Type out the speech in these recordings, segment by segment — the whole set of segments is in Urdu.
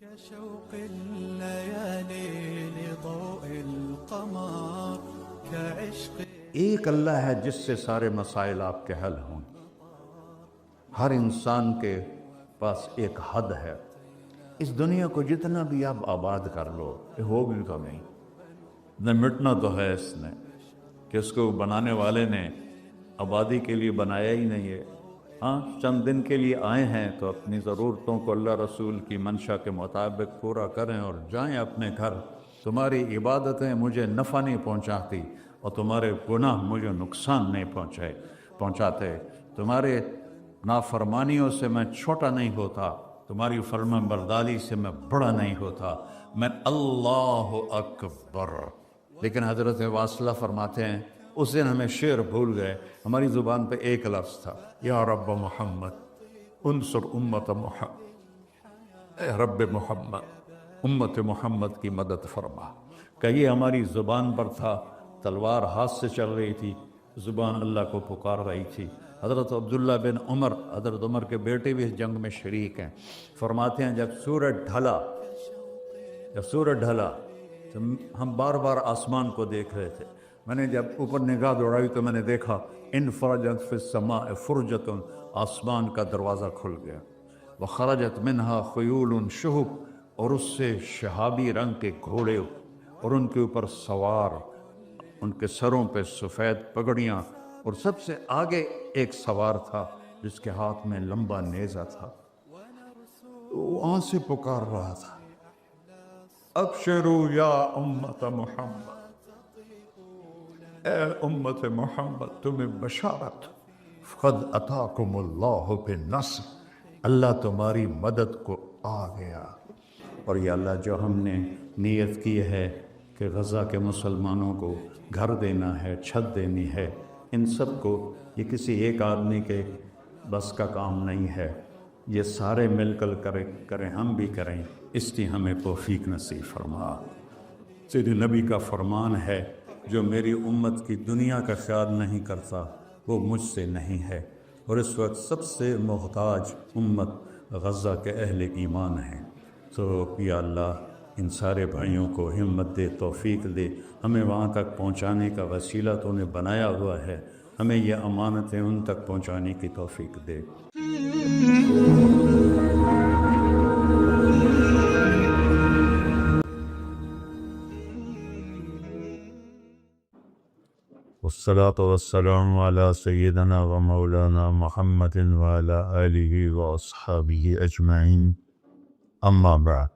كشوق الليالي لضوء القمر كعشق ایک اللہ ہے جس سے سارے مسائل آپ کے حل ہوں۔ ہر انسان کے پاس ایک حد ہے۔ اس دنیا کو جتنا بھی آپ آباد کر لو یہ ہوگی تو نہیں، نہ مٹنا تو ہے اس نے، کہ اس کو بنانے والے نے آبادی کے لیے بنایا ہی نہیں ہے۔ ہاں چند دن کے لیے آئے ہیں تو اپنی ضرورتوں کو اللہ رسول کی منشا کے مطابق پورا کریں اور جائیں اپنے گھر۔ تمہاری عبادتیں مجھے نفع نہیں پہنچاتی اور تمہارے گناہ مجھے نقصان نہیں پہنچاتے۔ تمہارے نافرمانیوں سے میں چھوٹا نہیں ہوتا، تمہاری فرما برداری سے میں بڑا نہیں ہوتا، میں اللہ اکبر۔ لیکن حضرت واصلہ فرماتے ہیں اس دن ہمیں شعر بھول گئے، ہماری زبان پہ ایک لفظ تھا، یا رب محمد انصر امت محمد، اے رب محمد امت محمد کی مدد فرما۔ کہ یہ ہماری زبان پر تھا، تلوار ہاتھ سے چل رہی تھی، زبان اللہ کو پکار رہی تھی۔ حضرت عبداللہ بن عمر، حضرت عمر کے بیٹے بھی اس جنگ میں شریک ہیں، فرماتے ہیں جب سورج ڈھلا تو ہم بار بار آسمان کو دیکھ رہے تھے۔ میں نے جب اوپر نگاہ دوڑائی تو میں نے دیکھا انفرجت فی السماء فرجۃ، آسمان کا دروازہ کھل گیا، وخرجت منہا خیول شہب، اور اس سے شہابی رنگ کے گھوڑے اور ان کے اوپر سوار، ان کے سروں پہ سفید پگڑیاں، اور سب سے آگے ایک سوار تھا جس کے ہاتھ میں لمبا نیزہ تھا، وہ وہاں سے پکار رہا تھا، ابشروا یا امت محمد، اے امت محمد تمہیں بشارت، قد اتاکم اللہ بالنصر، اللہ تمہاری مدد کو آ گیا۔ اور یا اللہ جو ہم نے نیت کی ہے کہ غزہ کے مسلمانوں کو گھر دینا ہے، چھت دینی ہے، ان سب کو یہ کسی ایک آدمی کے بس کا کام نہیں ہے، یہ سارے مل کر کریں، ہم بھی کریں، اس لیے ہمیں توفیق نصیب فرما۔ تیرے نبی کا فرمان ہے جو میری امت کی دنیا کا خیال نہیں کرتا وہ مجھ سے نہیں ہے، اور اس وقت سب سے محتاج امت غزہ کے اہل ایمان ہیں۔ تو یا اللہ ان سارے بھائیوں کو ہمت دے، توفیق دے، ہمیں وہاں تک پہنچانے کا وسیلہ تو نے بنایا ہوا ہے، ہمیں یہ امانتیں ان تک پہنچانے کی توفیق دے۔ والصلاة والسلام على سيدنا ومولانا محمد وعلى آله وأصحابه أجمعين، أما بعد۔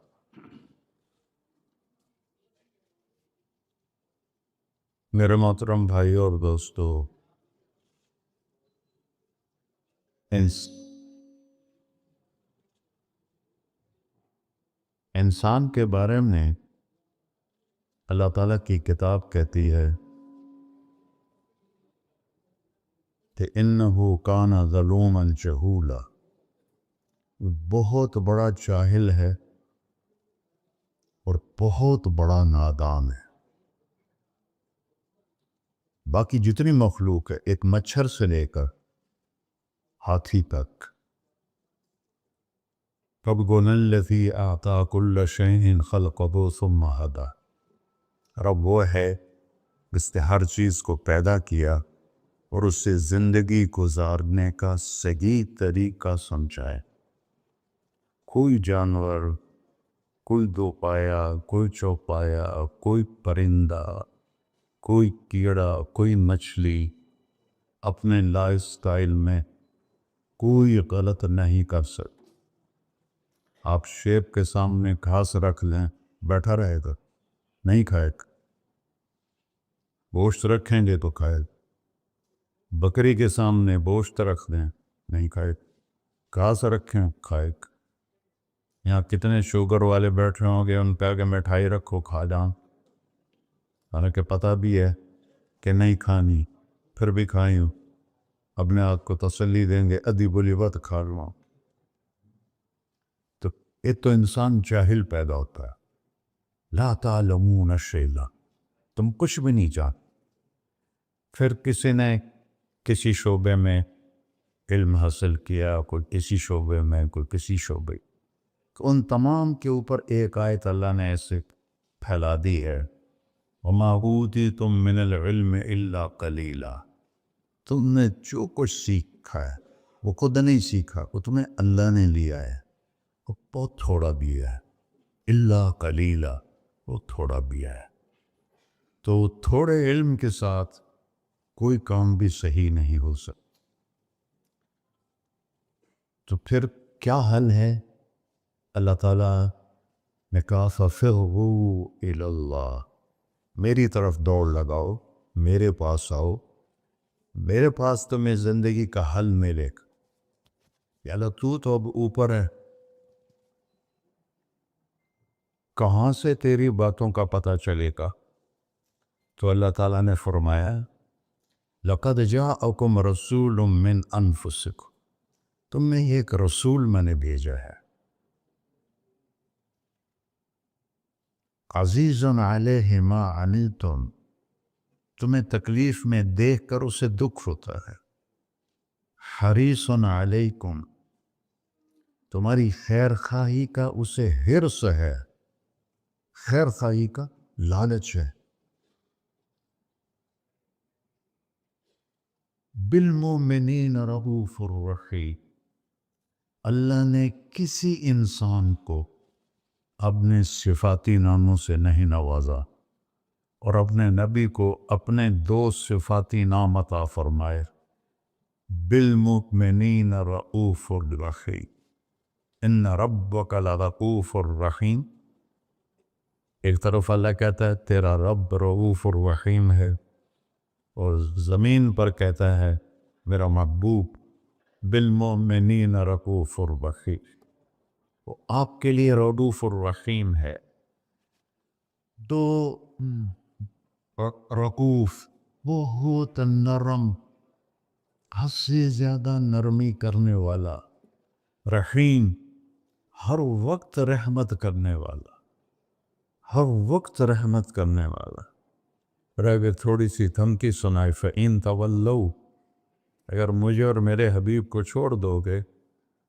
میرے محترم بھائی اور دوستو، انسان کے بارے میں اللہ تعالیٰ کی کتاب کہتی ہے کہ انہو کان ظلوما جہولا، بہت بڑا جاہل ہے اور بہت بڑا نادان ہے۔ باقی جتنی مخلوق ہے، ایک مچھر سے لے کر ہاتھی تک، ربنا الذی اعطا کل شیء خلقہ ثم ہدی، رب وہ ہے جس نے ہر چیز کو پیدا کیا اور اس سے زندگی گزارنے کا صحیح طریقہ سمجھائے۔ کوئی جانور، کوئی دو پایا، کوئی چوپایا، کوئی پرندہ، کوئی کیڑا، کوئی مچھلی اپنے لائف سٹائل میں کوئی غلط نہیں کر سکتا۔ آپ شیب کے سامنے گھاس رکھ لیں، بیٹھا رہے گا، نہیں کھائے گا۔ گوشت رکھیں گے تو کھائے گا۔ بکری کے سامنے گوشت رکھ دیں، نہیں کھائے گا۔ گھاس رکھیں، کھائے گا۔ یہاں کتنے شوگر والے بیٹھے ہوں گے، ان پہ آگے مٹھائی رکھو، کھا جاؤں، حالانکہ پتہ بھی ہے کہ نہیں کھانی، پھر بھی کھائی ہوں، اپنے آپ کو تسلی دیں گے ادھی بلی وقت کھا لوں۔ تو یہ تو انسان جاہل پیدا ہوتا ہے۔ لا تعلمون شیئا، تم کچھ بھی نہیں جانتے۔ پھر کسی نے کسی شعبے میں علم حاصل کیا، کوئی کسی شعبے میں، کوئی کسی شعبے، ان تمام کے اوپر ایک آیت اللہ نے ایسے پھیلا دی ہے، وَمَا أُوتِيتُم مِّنَ الْعِلْمِ إِلَّا قَلِيلًا۔ تم نے جو کچھ سیکھا ہے وہ خود نہیں سیکھا، وہ تمہیں اللہ نے لیا ہے، وہ بہت تھوڑا بھی ہے، الا قلیلا، وہ تھوڑا بھی ہے۔ تو تھوڑے علم کے ساتھ کوئی کام بھی صحیح نہیں ہو سکتا۔ تو پھر کیا حل ہے؟ اللہ تعالیٰ نے کہا فَفِرُّوا إِلَى اللَّهِ، میری طرف دوڑ لگاؤ، میرے پاس آؤ، میرے پاس تمہیں زندگی کا حل ملے گا۔ یا اللہ تو اب اوپر ہے، کہاں سے تیری باتوں کا پتہ چلے گا؟ تو اللہ تعالیٰ نے فرمایا لَقَدْ جَاءَكُمْ رَسُولٌ مِّنْ أَنفُسِكُمْ، تم میں ایک رسول میں نے بھیجا ہے، عزیزٌ علیہ ما عنتم، تمہیں تکلیف میں دیکھ کر اسے دکھ ہوتا ہے، حریصٌ علیکم، تمہاری خیر خواہی کا اسے حرص ہے، خیر خواہی کا لالچ ہے، بالمؤمنین رؤوف الرحیم، اللہ نے کسی انسان کو اپنے صفاتی ناموں سے نہیں نوازا اور اپنے نبی کو اپنے دو صفاتی نام عطا فرمائے، بالمؤمنین رؤوف الرحیم، ان ربک لرؤوف الرحیم۔ ایک طرف اللہ کہتا ہے تیرا رب رؤوف الرحیم ہے، اور زمین پر کہتا ہے میرا محبوب بالمؤمنین رؤوف الرحیم، وہ آپ کے لیے رؤوف الرحیم ہے۔ تو رؤوف وہ ہوتا نرم، حد سے زیادہ نرمی کرنے والا، رحیم ہر وقت رحمت کرنے والا، ہر وقت رحمت کرنے والا۔ اور اگر تھوڑی سی دھمکی سنائے فَإِن تَوَلَّوْا، اگر مجھے اور میرے حبیب کو چھوڑ دو گے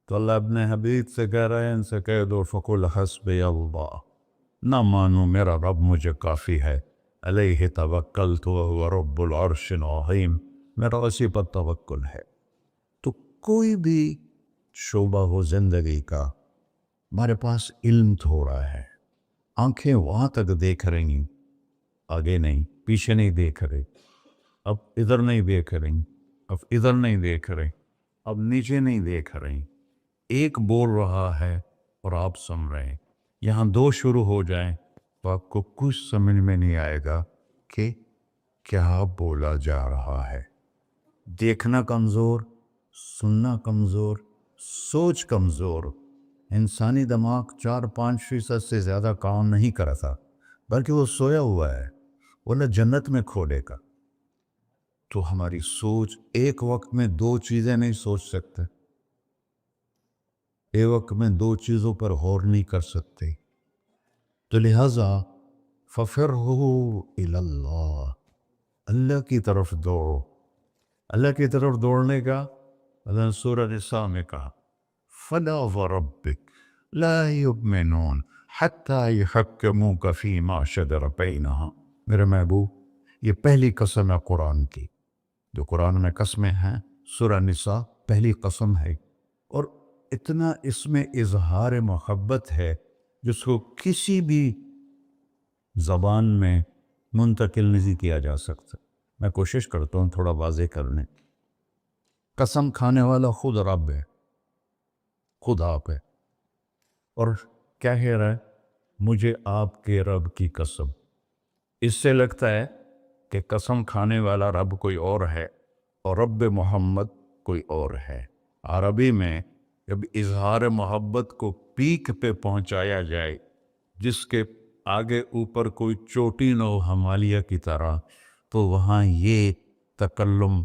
تو اللہ اپنے حبیب سے کہہ رہے ہیں ان سے کہہ دو فَقُلْ حَسْبِيَ اللَّهُ، نہ مانو میرا رب مجھے کافی ہے، علیہ توکلت وهو رب العرش العظیم، میرا اسی پر توکل ہے۔ تو کوئی بھی شعبہ ہو زندگی کا، ہمارے پاس علم تھوڑا ہے، آنکھیں وہاں تک دیکھ رہی ہیں، آگے نہیں، پیچھے نہیں دیکھ رہے، اب ادھر نہیں دیکھ رہی، اب ادھر نہیں دیکھ رہے، اب نیچے نہیں دیکھ رہے، ایک بول رہا ہے اور آپ سن رہے ہیں، یہاں دو شروع ہو جائیں تو آپ کو کچھ سمجھ میں نہیں آئے گا کہ کیا بولا جا رہا ہے۔ دیکھنا کمزور، سننا کمزور، سوچ کمزور، انسانی دماغ 4-5% سے زیادہ کام نہیں کرتا، بلکہ وہ سویا ہوا ہے، وہ نہ جنت میں کھولے گا۔ تو ہماری سوچ ایک وقت میں دو چیزیں نہیں سوچ سکتے، ایک وقت میں دو چیزوں پر غور نہیں کر سکتے، تو لہذا فَفِرُّوا إِلَى اللَّهِ، اللہ کی طرف دوڑو۔ اللہ کی طرف دوڑنے کا اللہ نے سورہ نساء میں کہا فَلَا وَرَبِّكَ لَا يُؤْمِنُونَ حَتَّى يُحَكِّمُوكَ فِيمَا شَجَرَ بَيْنَهُمْ، میرے محبوب یہ پہلی قسم ہے قرآن کی، جو قرآن میں قسمیں ہیں، سورہ نساء پہلی قسم ہے، اور اتنا اس میں اظہار محبت ہے جس کو کسی بھی زبان میں منتقل نہیں کیا جا سکتا۔ میں کوشش کرتا ہوں تھوڑا واضح کرنے۔ قسم کھانے والا خود رب ہے، خود آپ ہے، اور کیا کہہ رہا ہے؟ مجھے آپ کے رب کی قسم۔ اس سے لگتا ہے کہ قسم کھانے والا رب کوئی اور ہے اور رب محمد کوئی اور ہے۔ عربی میں جب اظہار محبت کو پیک پہ پہنچایا جائے، جس کے آگے اوپر کوئی چوٹی نہ ہو ہمالیہ کی طرح، تو وہاں یہ تکلم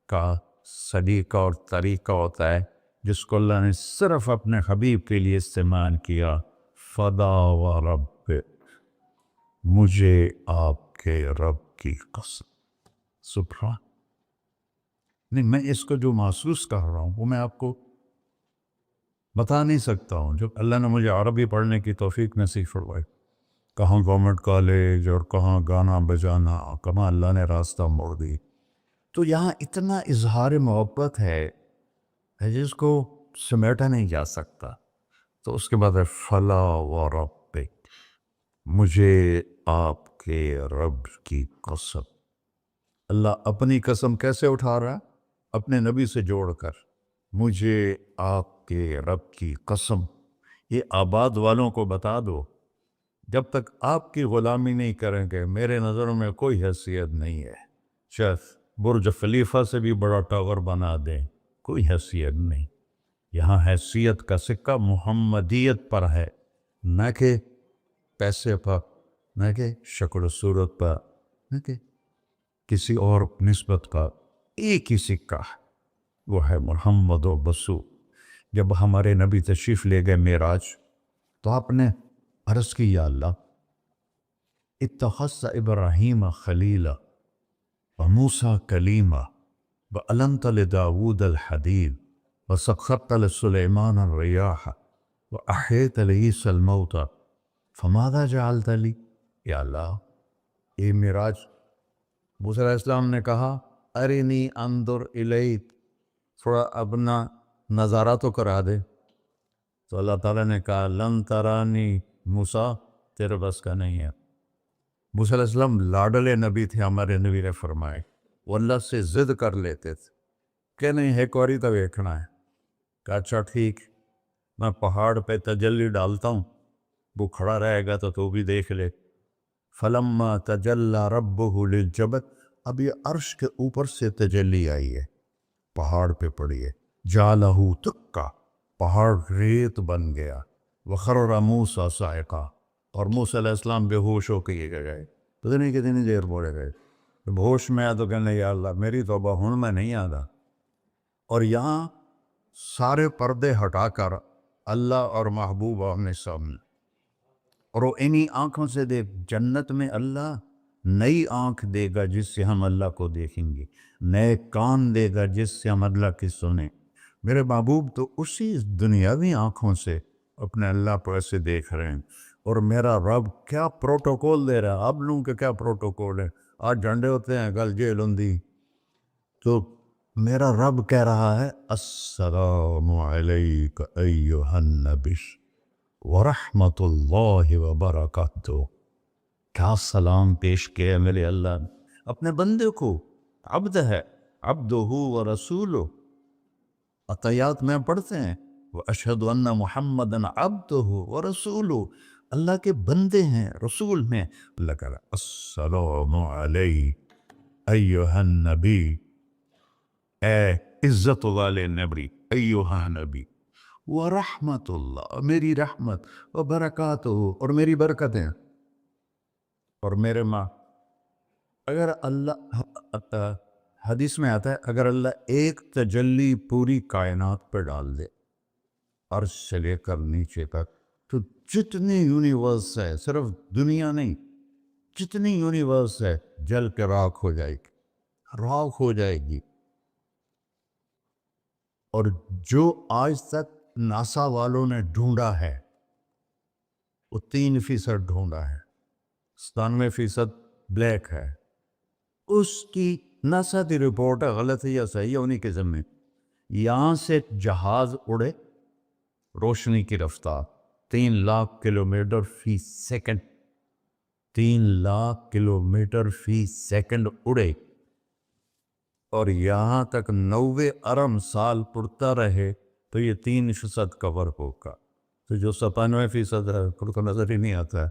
کا سلیقہ اور طریقہ ہوتا ہے جس کو اللہ نے صرف اپنے حبیب کے لیے استعمال کیا، فدا و رب، مجھے آپ کے رب کی قسم۔ سبحان، نہیں، میں اس کو جو محسوس کر رہا ہوں وہ میں آپ کو بتا نہیں سکتا ہوں. جب اللہ نے مجھے عربی پڑھنے کی توفیق نصیب فرمائی، کہاں گورنمنٹ کالج اور کہاں گانا بجانا، کہاں اللہ نے راستہ موڑ دی. تو یہاں اتنا اظہار محبت ہے جس کو سمیٹا نہیں جا سکتا. تو اس کے بعد ہے فلا و ربک، مجھے آپ کے رب کی قسم. اللہ اپنی قسم کیسے اٹھا رہا ہے؟ اپنے نبی سے جوڑ کر. مجھے آپ کے رب کی قسم. یہ آباد والوں کو بتا دو، جب تک آپ کی غلامی نہیں کریں گے میرے نظروں میں کوئی حیثیت نہیں ہے. چاہے برج خلیفہ سے بھی بڑا ٹاور بنا دیں، کوئی حیثیت نہیں. یہاں حیثیت کا سکہ محمدیت پر ہے، نہ کہ پیسے پر، نہ کہ شکل و صورت پر، نہ کہ کسی اور نسبت کا. ایک ہی سکہ ہے، وہ ہے محمد و بسو. جب ہمارے نبی تشریف لے گئے معراج تو آپ نے عرض کی یا اللہ اتخذت ابراہیم خلیلا وموسیٰ کلیما وَأَلَنْتَ لِدَاوُودَ الْحَدِيدَ وَسَخَّرْتَ لِسُلَيْمَانَ الرِّيَاحَ وَأَحْيَيْتَ لِعِيسَى الْمَوْتَى فَمَاذَا جَعَلْتَ لِي. یا اللہ، یہ معراج موسیٰ علیہ السلام نے کہا ارنی انظر الیک، تھوڑا اپنا نظارہ تو کرا دے. تو اللہ تعالیٰ نے کہا لن ترانی موسیٰ، تیرے بس کا نہیں ہے. موسیٰ علیہ السلام لاڈلے نبی تھے، ہمارے نبی نے فرمائے وہ اللہ سے ضد کر لیتے تھے کہ نہیں ایک واری تو دیکھنا ہے. کہا اچھا ٹھیک، میں پہاڑ پہ تجلی ڈالتا ہوں، وہ کھڑا رہے گا تو بھی دیکھ لے. فلما تجلی ربہ للجبل، اب یہ عرش کے اوپر سے تجلی آئی ہے، پہاڑ پہ پڑی ہے. جعلہ دکا، پہاڑ ریت بن گیا. وخر موسیٰ صاعقہ، اور موسیٰ علیہ السلام بے ہوش ہو کے یہ گئے. پتہ نہیں کتنی دیر بولے گئے. جب ہوش میں آیا تو کہنے یا اللہ میری توبہ ہوں میں نہیں آتا. اور یہاں سارے پردے ہٹا کر اللہ اور محبوب آمنے سامنے، اور وہ انہی آنکھوں سے دیکھ. جنت میں اللہ نئی آنکھ دے گا جس سے ہم اللہ کو دیکھیں گے، نئے کان دے گا جس سے ہم اللہ کی سنیں. میرے محبوب تو اسی دنیاوی آنکھوں سے اپنے اللہ کو ایسے دیکھ رہے ہیں. اور میرا رب کیا پروٹوکول دے رہا ہے. آپ لوگوں کے کیا پروٹوکول ہے؟ آج جھنڈے ہوتے ہیں، کل جیل ہوندی. تو میرا رب کہہ رہا ہے السلام علیک ایہا النبی ورحمۃ اللہ وبرکاتہ. کیا سلام پیش کیا میرے اللہ نے اپنے بندے کو. عبد ہے، عبدہ ورسولہ. عطیات میں پڑھتے ہیں وَأَشْهَدُ أَنَّ مُحَمَّدًا عَبْدُهُ وَرَسُولُهُ، اللہ کے بندے ہیں، رسول ہیں. اللہ کہہ رہا السلام علیک ایہا النبی، اے عزت والے نبی، ایہا نبی، ورحمت اللہ، میری رحمت، وبرکاتہ، اور میری برکتیں. اور میرے ماں، اگر اللہ، حدیث میں آتا ہے اگر اللہ ایک تجلی پوری کائنات پہ ڈال دے عرش سے لے کر نیچے تک، تو جتنی یونیورس ہے، صرف دنیا نہیں، جتنی یونیورس ہے جل کے راکھ ہو جائے گی، راکھ ہو جائے گی. اور جو آج تک ناسا والوں نے ڈھونڈا ہے وہ 3% ڈھونڈا ہے، 97% بلیک ہے. اس کی ناسا کی رپورٹ ہے، غلط ہے یا صحیح ہے انہی کے ذمے. یہاں سے جہاز اڑے روشنی کی رفتار 3,00,000 کلومیٹر فی سیکنڈ، 3,00,000 کلومیٹر فی سیکنڈ اڑے، اور یہاں تک 90 ارب سال اڑتا رہے تو یہ 3% کور ہوگا. تو جو 97% ہے پھر تو نظر ہی نہیں آتا ہے.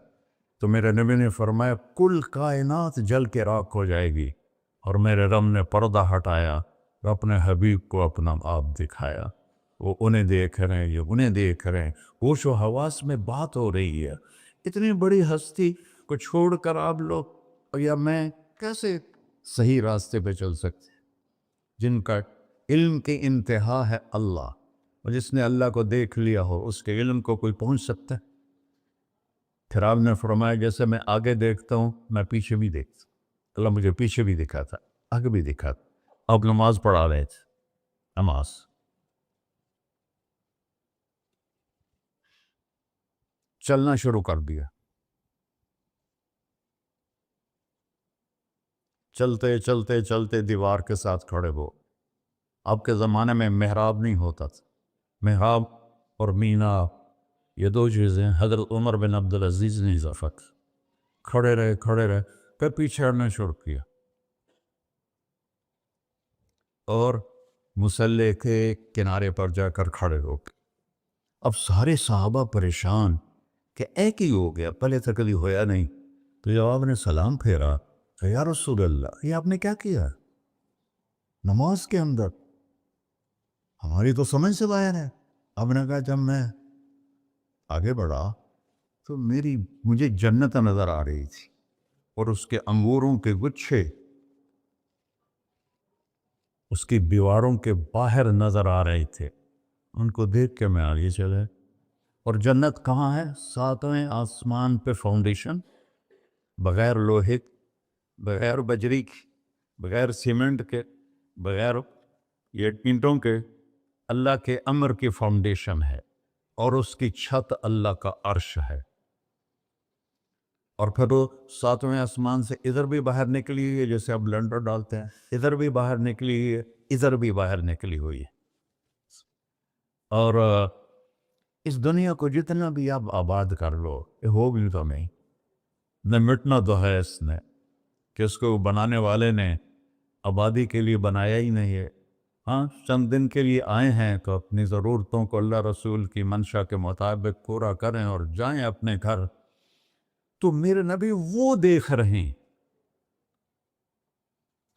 تو میرے نبی نے فرمایا کل کائنات جل کے راکھ ہو جائے گی. اور میرے رب نے پردہ ہٹایا، اپنے حبیب کو اپنا آپ دکھایا. وہ انہیں دیکھ رہے ہیں، یہ انہیں دیکھ رہے ہیں. ہوش و حواس میں بات ہو رہی ہے. اتنی بڑی ہستی کو چھوڑ کر آپ لوگ یا میں کیسے صحیح راستے پہ چل سکتے، جن کا علم کی انتہا ہے اللہ، اور جس نے اللہ کو دیکھ لیا ہو اس کے علم کو کوئی پہنچ سکتا ہے؟ پھر آپ نے فرمایا جیسے میں آگے دیکھتا ہوں میں پیچھے بھی دیکھتا ہوں. اللہ مجھے پیچھے بھی دکھاتا، آگے بھی دکھاتا. آپ نماز پڑھا رہے تھے، نماز چلنا شروع کر دیا. چلتے چلتے چلتے دیوار کے ساتھ کھڑے ہو. آپ کے زمانے میں محراب نہیں ہوتا تھا. محراب اور مینار یہ دو چیزیں حضرت عمر بن عبدالعزیز نے اضافہ کی. کھڑے رہے پھر پیچھے ہٹنا شروع کیا اور مصلی کے کنارے پر جا کر کھڑے ہو گئے. اب سارے صحابہ پریشان کہ ایک ہی ہو گیا, پہلے تو کبھی ہویا نہیں. تو جب آپ نے سلام پھیرا کہ یا رسول اللہ, یہ آپ نے کیا کیا نماز کے اندر؟ ہماری تو سمجھ سے باہر ہے. آپ نے کہا جب میں آگے بڑھا تو مجھے جنت نظر آ رہی تھی اور اس کے انگوروں کے گچھے اس کی دیواروں کے باہر نظر آ رہے تھے. ان کو دیکھ کے میں آگے چلے. اور جنت کہاں ہے؟ 7ویں آسمان پہ فاؤنڈیشن, بغیر لوہے, بغیر بجری کی, بغیر سیمنٹ کے, بغیر یہ اینٹوں کے, اللہ کے امر کی فاؤنڈیشن ہے اور اس کی چھت اللہ کا عرش ہے. اور پھر وہ 7ویں آسمان سے ادھر بھی باہر نکلی ہوئی ہے, جیسے اب لنڈر ڈالتے ہیں, ادھر بھی باہر نکلی ہوئی ہے, ادھر بھی باہر نکلی ہوئی ہے. اور اس دنیا کو جتنا بھی آپ آباد کر لو, یہ ہو بھی تو نہیں, نہ مٹنا تو ہے اس نے, کہ اس کو بنانے والے نے آبادی کے لیے بنایا ہی نہیں ہے. ہاں, چند دن کے لیے آئے ہیں تو اپنی ضرورتوں کو اللہ رسول کی منشا کے مطابق پورا کریں اور جائیں اپنے گھر. تو میرے نبی وہ دیکھ رہے ہیں.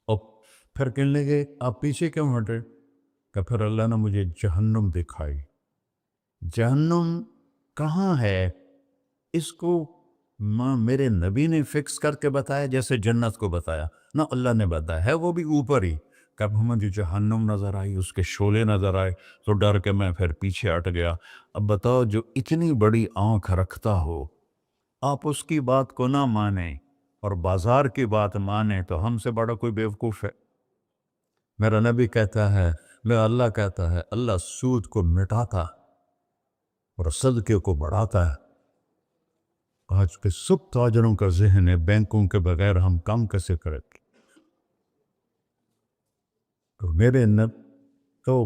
اور پھر کہنے لگے آپ پیچھے کیوں ہٹے؟ کہ پھر اللہ نے مجھے جہنم دکھائی. جہنم کہاں ہے؟ اس کو میرے نبی نے فکس کر کے بتایا جیسے جنت کو بتایا؟ نہ, اللہ نے بتایا ہے وہ بھی اوپر ہی. کب مجھے جہنم نظر آئی, اس کے شعلے نظر آئے تو ڈر کے میں پھر پیچھے ہٹ گیا. اب بتاؤ, جو اتنی بڑی آنکھ رکھتا ہو, آپ اس کی بات کو نہ مانیں اور بازار کی بات مانیں تو ہم سے بڑا کوئی بیوقوف ہے؟ میرا نبی کہتا ہے, اللہ کہتا ہے, اللہ سود کو مٹاتا اور صدقے کو بڑھاتا ہے. آج کے سب تاجروں کا ذہن ہے بینکوں کے بغیر ہم کام کیسے کریں. تو میرے تو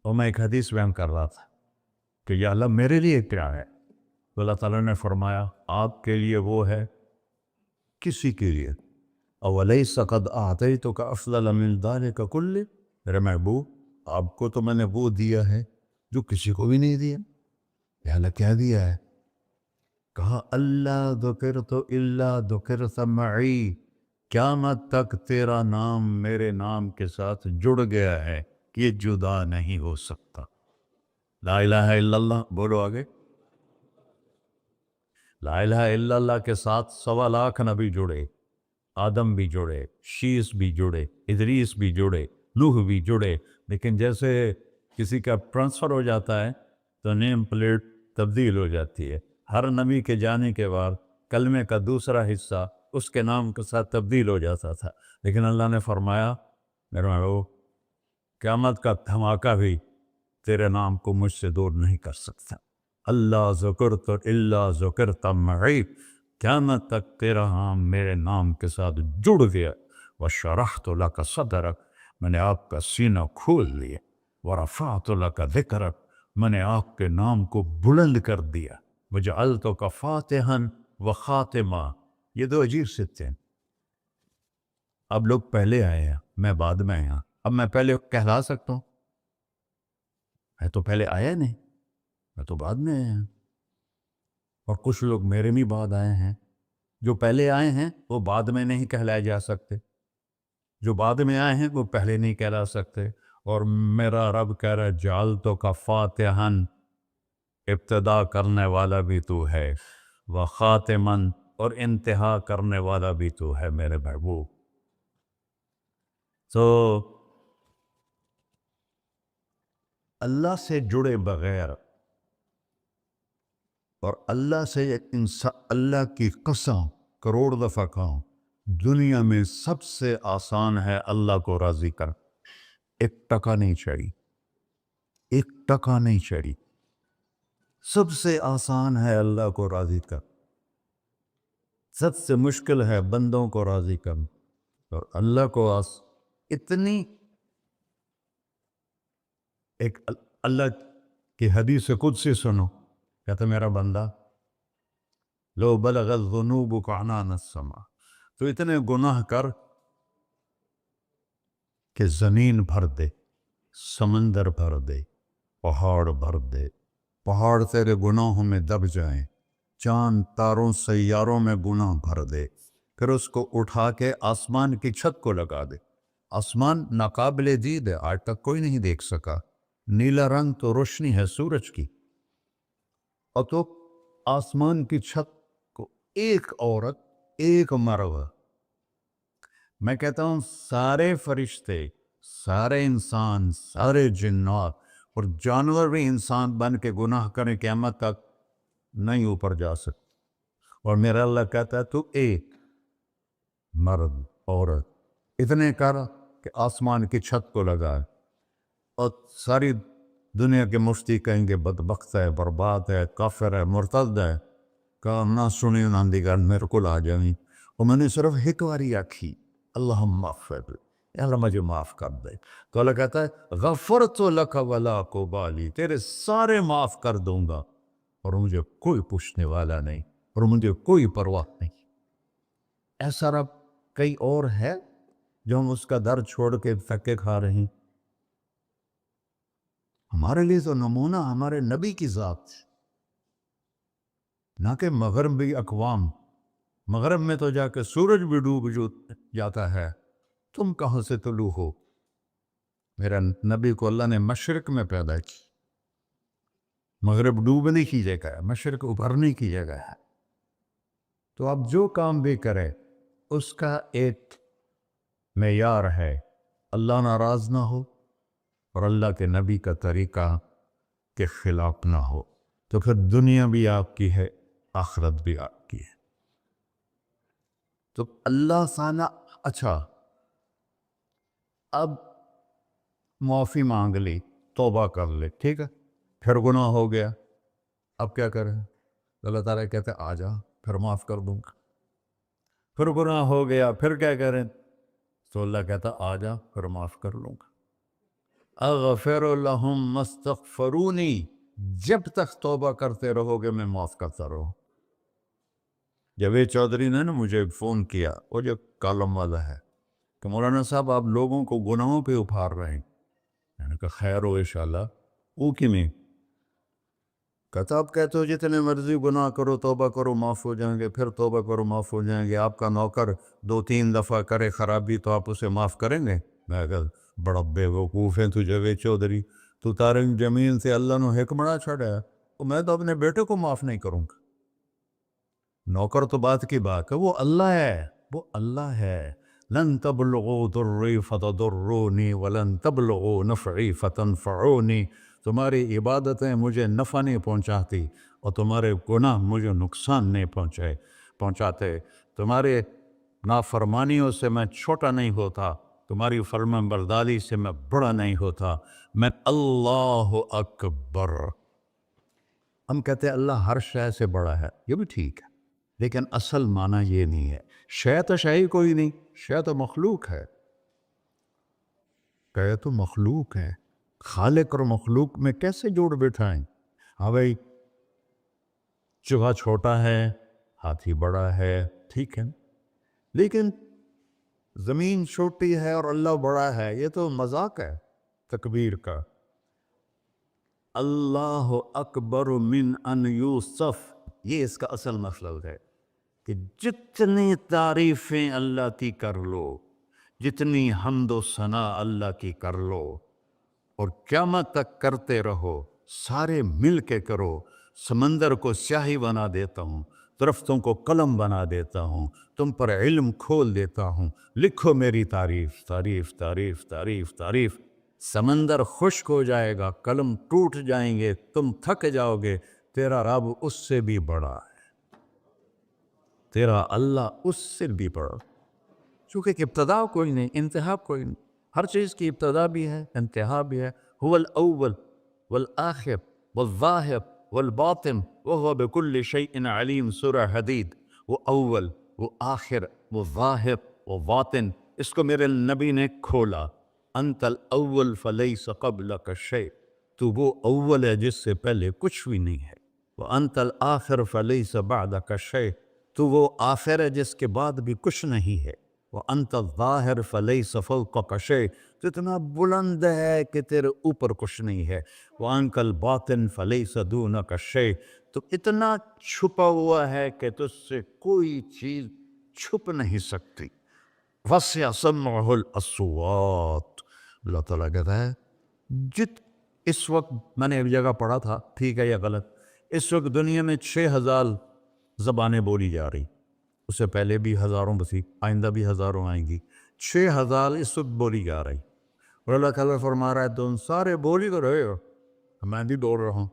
میں ایک حدیث بیان کر رہا تھا کہ یا اللہ میرے لیے کیا ہے؟ تو اللہ تعالیٰ نے فرمایا آپ کے لیے وہ ہے کسی کے لیے. اولیس قد اعطیتک افضل من ذلک کلہ, میرے محبوب آپ کو تو میں نے وہ دیا ہے جو کسی کو بھی نہیں دیا. یا اللہ کیا دیا ہے؟ کہا اللہ ذکرت الا ذکرت معی, قیامت تک تیرا نام میرے نام کے ساتھ جڑ گیا ہے, یہ جدا نہیں ہو سکتا. لا الہ الا اللہ بولو آگے. لا الہ الا اللہ کے ساتھ 1.25 لاکھ نبی جڑے, آدم بھی جڑے, شیس بھی جڑے, ادریس بھی جڑے, نوح بھی جڑے. لیکن جیسے کسی کا ٹرانسفر ہو جاتا ہے تو نیم پلیٹ تبدیل ہو جاتی ہے. ہر نبی کے جانے کے بعد کلمے کا دوسرا حصہ اس کے نام کے ساتھ تبدیل ہو جاتا تھا. لیکن اللہ نے فرمایا میرے بھائیو, قیامت کا دھماکہ بھی تیرے نام کو مجھ سے دور نہیں کر سکتا. اللہ ذکرت الا ذکرت معی, قیامت تک تیرا نام میرے نام کے ساتھ جڑ گیا. وشرحت لک صدرک, میں نے آپ کا سینہ کھول لیا. ورفعت لک ذکرک, میں نے آپ کے نام کو بلند کر دیا. وجعلتک فاتحا وخاتما, یہ دو عجیب صفتیں. اب لوگ پہلے آئے ہیں, میں بعد میں آیا. اب میں پہلے کہلا سکتا ہوں؟ میں تو پہلے آیا نہیں, میں تو بعد میں آیا. اور کچھ لوگ میرے بھی بعد آئے ہیں. جو پہلے آئے ہیں وہ بعد میں نہیں کہلائے جا سکتے, جو بعد میں آئے ہیں وہ پہلے نہیں کہلا سکتے. اور میرا رب کہہ رہا ہے جعلتک فاتحا, ابتدا کرنے والا بھی تو ہے, وخاتما, اور انتہا کرنے والا بھی تو ہے میرے محبوب. تو اللہ سے جڑے بغیر اور اللہ سے اللہ کی قسم کروڑ دفعہ کہوں, دنیا میں سب سے آسان ہے اللہ کو راضی کر. 1 ٹکا نہیں چڑھی, 1 ٹکا نہیں چڑھی. سب سے آسان ہے اللہ کو راضی کر، سب سے مشکل ہے بندوں کو راضی کر، اور اللہ کو اتنی ایک اللہ کی حدیث قدسی سنو، کہتا میرا بندہ لو بلغت ذنوبک عنان السماء، تو اتنے گناہ کر کہ زمین بھر دے، سمندر بھر دے، پہاڑ بھر دے، پہاڑ تیرے گناہوں میں دب جائیں، چاند تاروں سیاروں میں گناہ بھر دے، پھر اس کو اٹھا کے آسمان کی چھت کو لگا دے۔ آسمان ناقابل دید ہے، آج تک کوئی نہیں دیکھ سکا، نیلا رنگ تو روشنی ہے سورج کی، اور تو آسمان کی چھت کو ایک عورت، ایک مرد، میں کہتا ہوں سارے فرشتے، سارے انسان، سارے جنات اور جانور بھی انسان بن کے گناہ کریں قیامت تک نہیں اوپر جا سکتے، اور میرا اللہ کہتا ہے تو ایک مرد عورت اتنے کر کہ آسمان کی چھت کو لگائے، اور ساری دنیا کے مفتی کہیں گے بدبخت ہے، برباد ہے، کافر ہے، مرتد ہے، کہا نہ سنی نہ دیگر میرے کو آ جائیں، اور میں نے صرف ایک باری آکھی اللہم اغفر لی، اللہ مجھے معاف کر دے، تو اللہ کہتا ہے غفرت لک ولا ابالی، تیرے سارے معاف کر دوں گا اور مجھے کوئی پوچھنے والا نہیں اور مجھے کوئی پرواہ نہیں۔ ایسا رب کئی اور ہے جو ہم اس کا در چھوڑ کے دھکے کھا رہے ہیں؟ ہمارے لیے تو نمونہ ہمارے نبی کی ذات، نہ کہ مغربی اقوام، مغرب میں تو جا کے سورج بھی ڈوب جاتا ہے، تم کہاں سے طلوع ہو؟ میرا نبی کو اللہ نے مشرق میں پیدا کی، مغرب ڈوبنے کی جگہ ہے، مشرق ابھرنے کی جگہ ہے، تو آپ جو کام بھی کریں اس کا ایک معیار ہے، اللہ ناراض نہ ہو اور اللہ کے نبی کا طریقہ کے خلاف نہ ہو، تو پھر دنیا بھی آپ کی ہے، آخرت بھی آپ کی ہے۔ تو اللہ سانہ اچھا، اب معافی مانگ لی، توبہ کر لے، ٹھیک ہے، پھر گناہ ہو گیا، اب کیا کریں؟ اللہ تعالیٰ کہتے آ جا پھر معاف کر دوں گا، پھر گناہ ہو گیا پھر کیا کریں؟ تو اللہ کہتا آ جا پھر معاف کر لوں گا۔ اغفر لہم مستغفرونی، جب تک توبہ کرتے رہو گے میں معاف کرتا رہوں۔ جاوید چودھری نے نا مجھے فون کیا، وہ جو کالم والا ہے، کہ مولانا صاحب آپ لوگوں کو گناہوں پہ اپھار رہے ہیں، میں نے کہا خیر ہو انشاءاللہ، وہ کی میں کہتا آپ کہتے ہو جتنے مرضی گناہ کرو توبہ کرو معاف ہو جائیں گے، پھر توبہ کرو معاف ہو جائیں گے، آپ کا نوکر 2-3 دفعہ کرے خرابی تو آپ اسے معاف کریں گے؟ میں کہا بڑا بے وقوف ہے تو جاوید چودھری، تو تارنگ جمیل سے اللہ نے حکمڑا چھڑا ہے، تو میں تو اپنے بیٹے کو معاف نہیں کروں گا۔ نوکر تو بات کی بات ہے، وہ اللہ ہے، وہ اللہ ہے۔ لن تبلغوا ضری فتضرونی ولن تبلغوا نفعی فتنفعونی، تمہاری عبادتیں مجھے نفع نہیں پہنچاتی اور تمہارے گناہ مجھے نقصان نہیں پہنچاتے، تمہارے نافرمانیوں سے میں چھوٹا نہیں ہوتا، تمہاری فرمان برداری سے میں بڑا نہیں ہوتا، میں اللہ اکبر۔ ہم کہتے ہیں اللہ ہر شے سے بڑا ہے، یہ بھی ٹھیک ہے، لیکن اصل معنی یہ نہیں ہے۔ شے تو شے ہی کوئی نہیں، شے تو مخلوق ہے، کہ تو مخلوق ہے، خالق اور مخلوق میں کیسے جوڑ بٹھائیں؟ ہاں بھائی چوہا چھوٹا ہے، ہاتھی بڑا ہے، ٹھیک ہے، لیکن زمین چھوٹی ہے اور اللہ بڑا ہے، یہ تو مذاق ہے تکبیر کا۔ اللہ اکبر من ان یوصف، یہ اس کا اصل مطلب ہے کہ جتنی تعریفیں اللہ کی کر لو، جتنی حمد و ثنا اللہ کی کر لو، اور قیامت تک کرتے رہو، سارے مل کے کرو، سمندر کو سیاہی بنا دیتا ہوں، درختوں کو قلم بنا دیتا ہوں، تم پر علم کھول دیتا ہوں، لکھو میری تعریف، تعریف تعریف تعریف تعریف، سمندر خشک ہو جائے گا، قلم ٹوٹ جائیں گے، تم تھک جاؤ گے، تیرا رب اس سے بھی بڑا ہے، تیرا اللہ اس سے بھی بڑا، چونکہ ابتدا کوئی نہیں، انتہا کوئی نہیں، ہر چیز کی ابتدا بھی ہے، انتہا بھی ہے، هو الاول والآخر والظاہر والباطن وهو بكل شيء عليم سورہ حدید. وہ اول، وہ آخر، وہ ظاہر، وہ باطن، اس کو میرے نبی نے کھولا. انت الاول فلیس قبلک شیء، تو وہ اول ہے جس سے پہلے کچھ بھی نہیں ہے. وانت الآخر فلیس بعدک شیء، تو وہ آخر ہے جس کے بعد بھی کچھ نہیں ہے. وانت الظاہر فلیس فوقک شیء، تو اتنا بلند ہے کہ تیرے اوپر کچھ نہیں ہے. وانت الباطن فلیس دونک شیء، تو اتنا چھپا ہوا ہے کہ تجھ سے کوئی چیز چھپ نہیں سکتی. وسع سمعہ الاصوات، اللہ تعالیٰ کہتا ہے اس وقت میں نے ایک جگہ پڑھا تھا، ٹھیک ہے یا غلط، اس وقت دنیا میں 6000 زبانیں بولی جا رہی، اس سے پہلے بھی ہزاروں بسی، آئندہ بھی ہزاروں آئیں گی. 6000 اس وقت بولی جا رہی، اور اللہ تعالیٰ فرما رہا ہے تم سارے بولی تو رہے ہو، میں بھی بول رہا ہوں،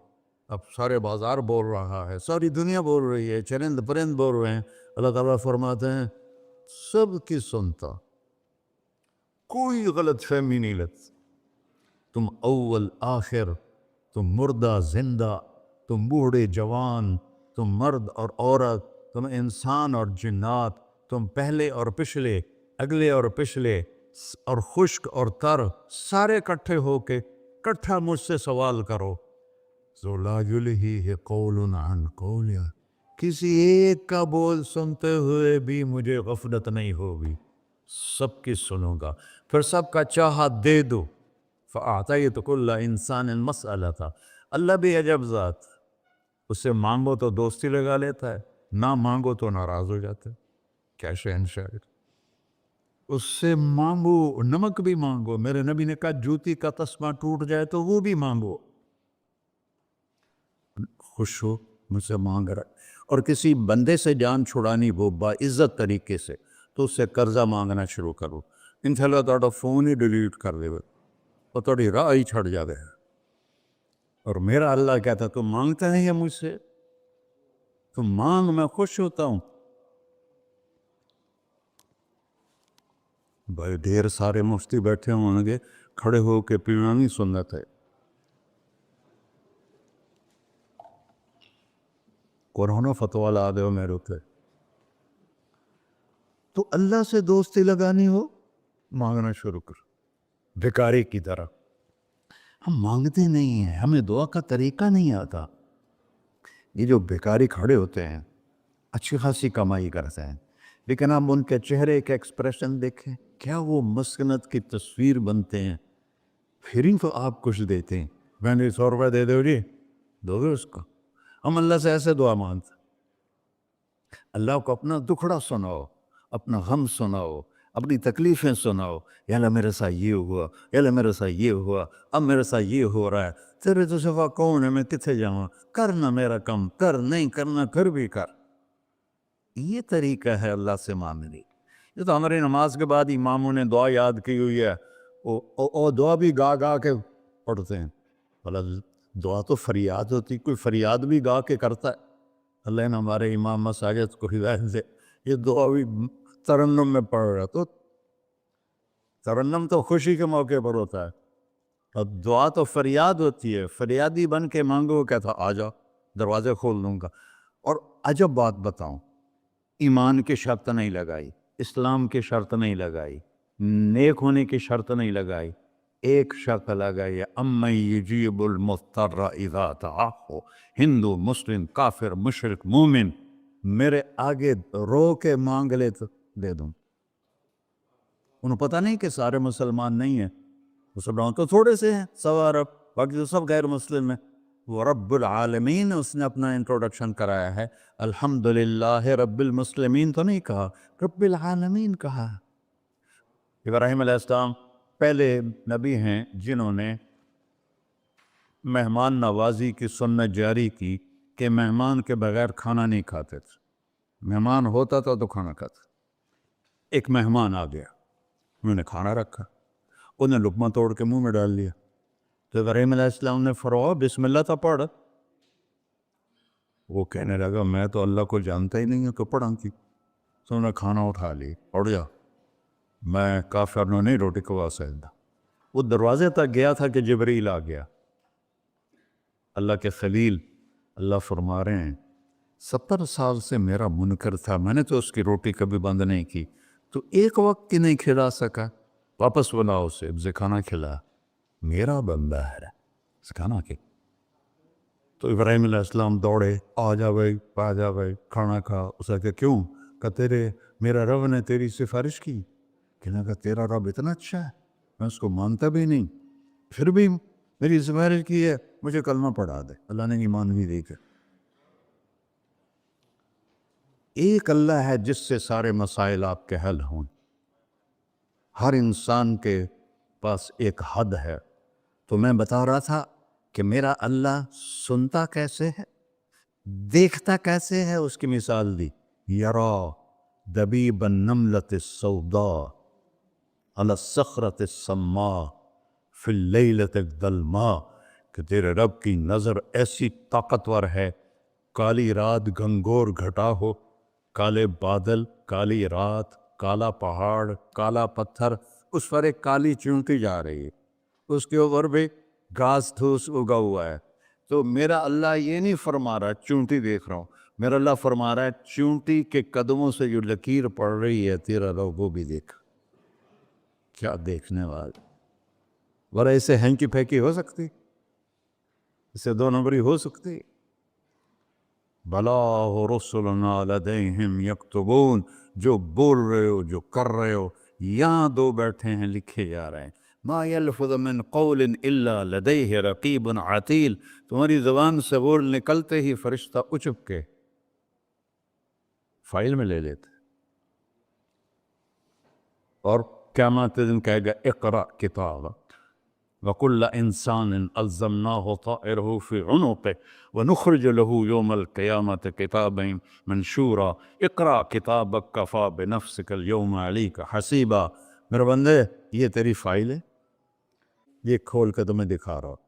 اب سارے بازار بول رہا ہے، ساری دنیا بول رہی ہے، چرند پرند بول رہے ہیں. اللہ تعالیٰ فرماتے ہیں سب کی سنتا، کوئی غلط فہمی نہیں لگتی. تم اول آخر، تم مردہ زندہ، تم بوڑھے جوان، تم مرد اور عورت، تم انسان اور جنات، تم پہلے اور پچھلے، اگلے اور پچھلے، اور خشک اور تر، سارے اکٹھے ہو کے کٹھا مجھ سے سوال کرو. ذو لا یلہیہ قول عن قول، کسی ایک کا بول سنتے ہوئے بھی مجھے غفلت نہیں ہوگی، سب کی سنوں گا، پھر سب کا چاہا دے دو. فَأَعْطَيْتُ كُلَّ إِنسَانٍ مَسْأَلَةً، اللہ بھی عجب ذات، اس سے مانگو تو دوستی لگا لیتا ہے، نہ مانگو تو ناراض ہو جاتا ہے. کیا شہنشاہ، اس سے مانگو، نمک بھی مانگو، میرے نبی نے کہا جوتی کا تسمہ ٹوٹ جائے تو وہ بھی مانگو. خوش ہو مجھ سے مانگ رہا ہے. اور کسی بندے سے جان چھڑانی وہ باعزت طریقے سے، تو اس سے قرضہ مانگنا شروع کرو، انشاءاللہ تھوڑا فون ہی ڈیلیٹ کر دے اور تھوڑی راہ ہی چھڑ جاوے. اور میرا اللہ کہتا تم مانگتا نہیں ہے مجھ سے، تم مانگ، میں خوش ہوتا ہوں. بھائی ڈھیر سارے مفتی بیٹھے ہوں گے، کھڑے ہو کے پینا نہیں سنت ہے. قرآن فتویٰ لا دے میرے اتنے. تو اللہ سے دوستی لگانی ہو، مانگنا شروع کر، بھکاری کی طرح. ہم مانگتے نہیں ہیں، ہمیں دعا کا طریقہ نہیں آتا. یہ جو بھکاری کھڑے ہوتے ہیں اچھی خاصی کمائی کرتے ہیں، لیکن آپ ان کے چہرے کے ایکسپریشن دیکھیں، کیا وہ مسکنت کی تصویر بنتے ہیں. پھر ہی تو آپ کچھ دیتے ہیں، میں نے 100 روپے دے دو جی، دو گے اس کو. ہم اللہ سے ایسے دعا مانگتے ہیں، اللہ کو اپنا دکھڑا سناؤ، اپنا غم سناؤ، اپنی تکلیفیں سناؤ. یا اللہ میرے ساتھ یہ ہوا، یا اللہ میرے ساتھ یہ ہوا، اب میرے ساتھ یہ ہو رہا ہے، تیرے تو سوا کون ہے، میں کتنے جاؤں، کرنا میرا کم، کر، نہیں کرنا پھر بھی کر. یہ طریقہ ہے اللہ سے مانگنے. یہ تو ہماری نماز کے بعد اماموں نے دعا یاد کی ہوئی ہے، وہ دعا بھی گا گا کے پڑھتے ہیں. دعا تو فریاد ہوتی، کوئی فریاد بھی گا کے کرتا ہے. اللہ نے ہمارے امام مساجد کو ہدایت دے، یہ دعا بھی ترنم میں پڑھ رہا. تو ترنم تو خوشی کے موقع پر ہوتا ہے، اور دعا تو فریاد ہوتی ہے. فریادی بن کے مانگو، کہتا آ جاؤ دروازے کھول دوں گا. اور عجب بات بتاؤں، ایمان کی شرط نہیں لگائی، اسلام کی شرط نہیں لگائی، نیک ہونے کی شرط نہیں لگائی، ایک شرط لگائی ہے، امن یجیب المضطر اذا دعاہ. ہندو، مسلم، کافر، مشرک، مومن میرے آگے رو کے مانگ لے تو دے دوں. انہوں پتہ نہیں کہ سارے مسلمان نہیں ہیں، مسلمان تو تھوڑے سے ہیں، 100 ارب، باقی تو سب غیر مسلم ہیں. وہ رب العالمین اس نے اپنا انٹروڈکشن کرایا ہے، الحمدللہ رب المسلمین تو نہیں کہا، رب العالمین کہا. ابراہیم علیہ السلام پہلے نبی ہیں جنہوں نے مہمان نوازی کی سنت جاری کی کہ مہمان کے بغیر کھانا نہیں کھاتے تھے. مہمان ہوتا تھا تو کھانا کھاتے. ایک مہمان آ گیا، انہوں نے کھانا رکھا، انہوں نے لقمہ توڑ کے منہ میں ڈال لیا. تو ابراہیم علیہ السلام نے فرمایا بسم اللہ تھا پڑھ. وہ کہنے لگا میں تو اللہ کو جانتا ہی نہیں ہوں کہ پڑھا کی. تو انہوں نے کھانا اٹھا لی، اڑ جا، میں کافر نو نہیں روٹی کھوا سکتا. وہ دروازے تک گیا تھا کہ جبریل آ گیا، اللہ کے خلیل اللہ فرما رہے ہیں 70 سال سے میرا منکر تھا، میں نے تو اس کی روٹی کبھی بند نہیں کی، تو ایک وقت کی نہیں کھلا سکا، واپس بلاؤ اسے، اسے کھانا کھلا، میرا بندہ ہے، اسے کھانا کھلا۔ تو ابراہیم علیہ السلام دوڑے، آ جا بھائی کھانا کھا۔ اسے کہ کیوں؟ کہ تیرے میرا رب نے تیری سفارش کی۔ کہنا کہ تیرا رب اتنا اچھا ہے، میں اس کو مانتا بھی نہیں، پھر بھی میری سفارش کی ہے، مجھے کلمہ پڑھا دے۔ اللہ نے ایمان بھی دے کر۔ ایک اللہ ہے جس سے سارے مسائل آپ کے حل ہوں۔ ہر انسان کے پاس ایک حد ہے۔ تو میں بتا رہا تھا کہ میرا اللہ سنتا کیسے ہے، دیکھتا کیسے ہے، اس کی مثال دی۔ یرا دبیب النملۃ السوداء علی الصخرۃ الصماء فی اللیلۃ الظلماء، کہ تیرے رب کی نظر ایسی طاقتور ہے، کالی رات گھنگور گھٹا ہو، کالے بادل، کالی رات، کالا پہاڑ، کالا پتھر، اس پر ایک کالی چونٹی جا رہی ہے، اس کے اوپر بھی گھاس دھوس اگا ہوا ہے۔ تو میرا اللہ یہ نہیں فرما رہا چونٹی دیکھ رہا ہوں، میرا اللہ فرما رہا ہے چونٹی کے قدموں سے جو لکیر پڑ رہی ہے تیرا رب وہ بھی دیکھ۔ کیا دیکھنے والے! ورہ اسے ہینکی پھینکی ہو سکتی، اسے 2 نمبری ہو سکتی؟ بلا رسلنا لدیہم یکتبون، جو بول رہے ہو، جو کر رہے ہو، یہاں 2 بیٹھے ہیں، لکھے جا رہے ہیں۔ ما یلفظ من قول الا لدیہ رقیب عتید، تمہاری زبان سے بول نکلتے ہی فرشتہ اچک کے فائل میں لے لیتے، اور قیامت دن کہے گا اقرأ کتابک وَكُلَّ إِنسَانٍ أَلْزَمْنَاهُ طَائِرَهُ فِي عُنُقِهِ وَنُخْرِجُ لَهُ يَوْمَ الْقِيَامَةِ كِتَابًا مَنْشُورًا اقرأ کتابک کفیٰ بنفسک اليوم علیک حسیبا۔ میرے بندے یہ تیری فائل ہے، یہ کھول کے تمہیں دکھا رہا ہوں،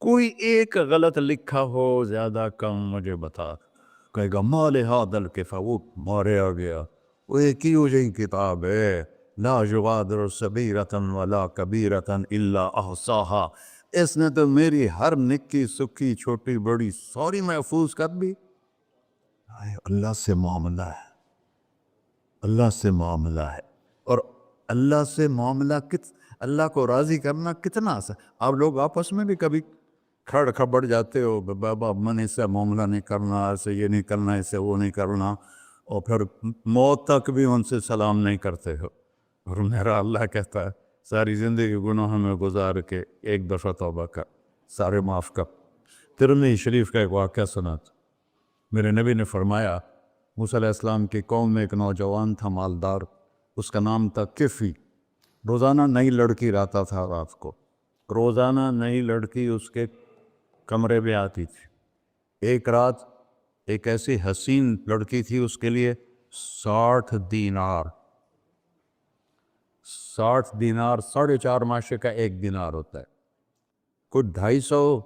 کوئی ایک غلط لکھا ہو زیادہ کم مجھے بتا۔ کہے گا ما لہذا الکتاب، وہ مارے آ گیا، وہ ایک ہی ہو جائیں کتاب ہے، لا یغادر صغیرۃ ولا کبیرۃ الا احصاها، اس نے تو میری ہر نکی سکی چھوٹی بڑی ساری محفوظ کر دی۔ اللہ سے معاملہ ہے، اللہ سے معاملہ ہے، اور اللہ سے معاملہ اللہ کو راضی کرنا کتنا آسان۔ آپ لوگ آپس میں بھی کبھی کھڑ کھبڑ جاتے ہو، بابا من اسے معاملہ نہیں کرنا، ایسے یہ نہیں کرنا، ایسے وہ نہیں کرنا، اور پھر موت تک بھی ان سے سلام نہیں کرتے ہو۔ اور میرا اللہ کہتا ہے ساری زندگی گناہوں میں گزار کے ایک دفعہ توبہ کر، سارے معاف کر۔ ترمذی شریف کا ایک واقعہ سنا تھا، میرے نبی نے فرمایا موسیٰ علیہ السلام کی قوم میں ایک نوجوان تھا مالدار، اس کا نام تھا کفی۔ روزانہ نئی لڑکی لاتا تھا، رات کو روزانہ نئی لڑکی اس کے کمرے میں آتی تھی۔ ایک رات ایک ایسی حسین لڑکی تھی، اس کے لیے 60 دینار 4.5 ماشے کا 1 دینار ہوتا ہے، کچھ 250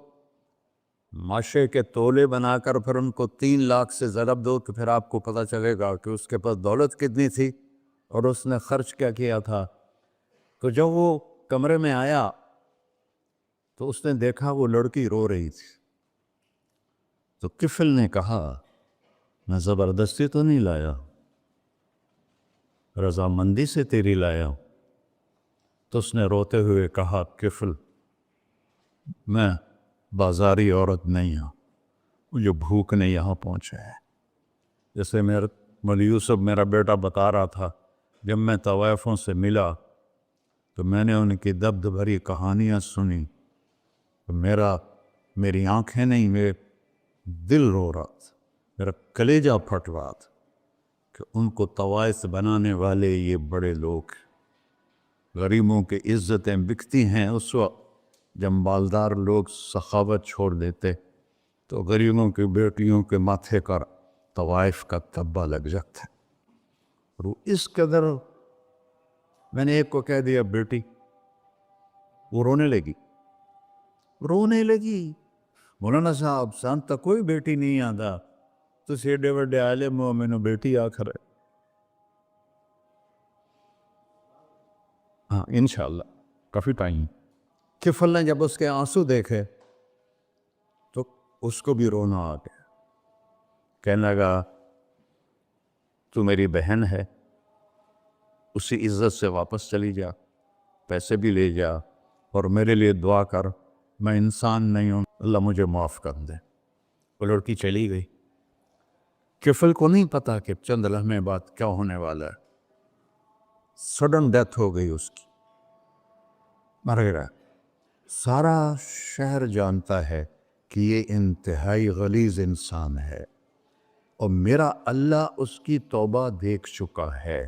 ماشے کے تولے بنا کر پھر ان کو 3 لاکھ سے ضرب دو تو پھر آپ کو پتہ چلے گا کہ اس کے پاس دولت کتنی تھی اور اس نے خرچ کیا کیا تھا۔ تو جب وہ کمرے میں آیا تو اس نے دیکھا وہ لڑکی رو رہی تھی، تو کفل نے کہا میں زبردستی تو نہیں لایا، رضامندی سے تیری لایا ہوں۔ تو اس نے روتے ہوئے کہا کفل میں بازاری عورت نہیں ہوں، مجھے بھوک نے یہاں پہنچا ہے۔ جیسے مولی یوسف میرا بیٹا بتا رہا تھا، جب میں طوائفوں سے ملا تو میں نے ان کی دبد بھری کہانیاں سنی، تو میری آنکھیں نہیں، میرے دل رو رہا تھا، میرا کلیجہ پھٹ رہا تھا کہ ان کو طوائف بنانے والے یہ بڑے لوگ ہیں۔ غریبوں کی عزتیں بکتی ہیں اس وقت جب مالدار لوگ سخاوت چھوڑ دیتے تو غریبوں کی بیٹیوں کے ماتھے کا طوائف کا تبہ لگ جاتا ہے۔ اور وہ اس قدر، میں نے ایک کو کہہ دیا بیٹی، وہ رونے لگی، مولانا صاحب سان تک کوئی بیٹی نہیں آتا، تو ایڈے وڈے عالم ہو، مینوں بیٹی آخر ہے۔ ہاں انشاءاللہ کافی ٹائم۔ کفل نے جب اس کے آنسو دیکھے تو اس کو بھی رونا آ گیا. کہنے لگا تو میری بہن ہے, اسی عزت سے واپس چلی جا, پیسے بھی لے جا اور میرے لیے دعا کر, میں انسان نہیں ہوں, اللہ مجھے معاف کر دے. وہ لڑکی چلی گئی. کفل کو نہیں پتا کہ چند لمحے بعد کیا ہونے والا ہے. سڈن ڈیتھ ہو گئی اس کی, مر گیا. سارا شہر جانتا ہے کہ یہ انتہائی غلیظ انسان ہے اور میرا اللہ اس کی توبہ دیکھ چکا ہے.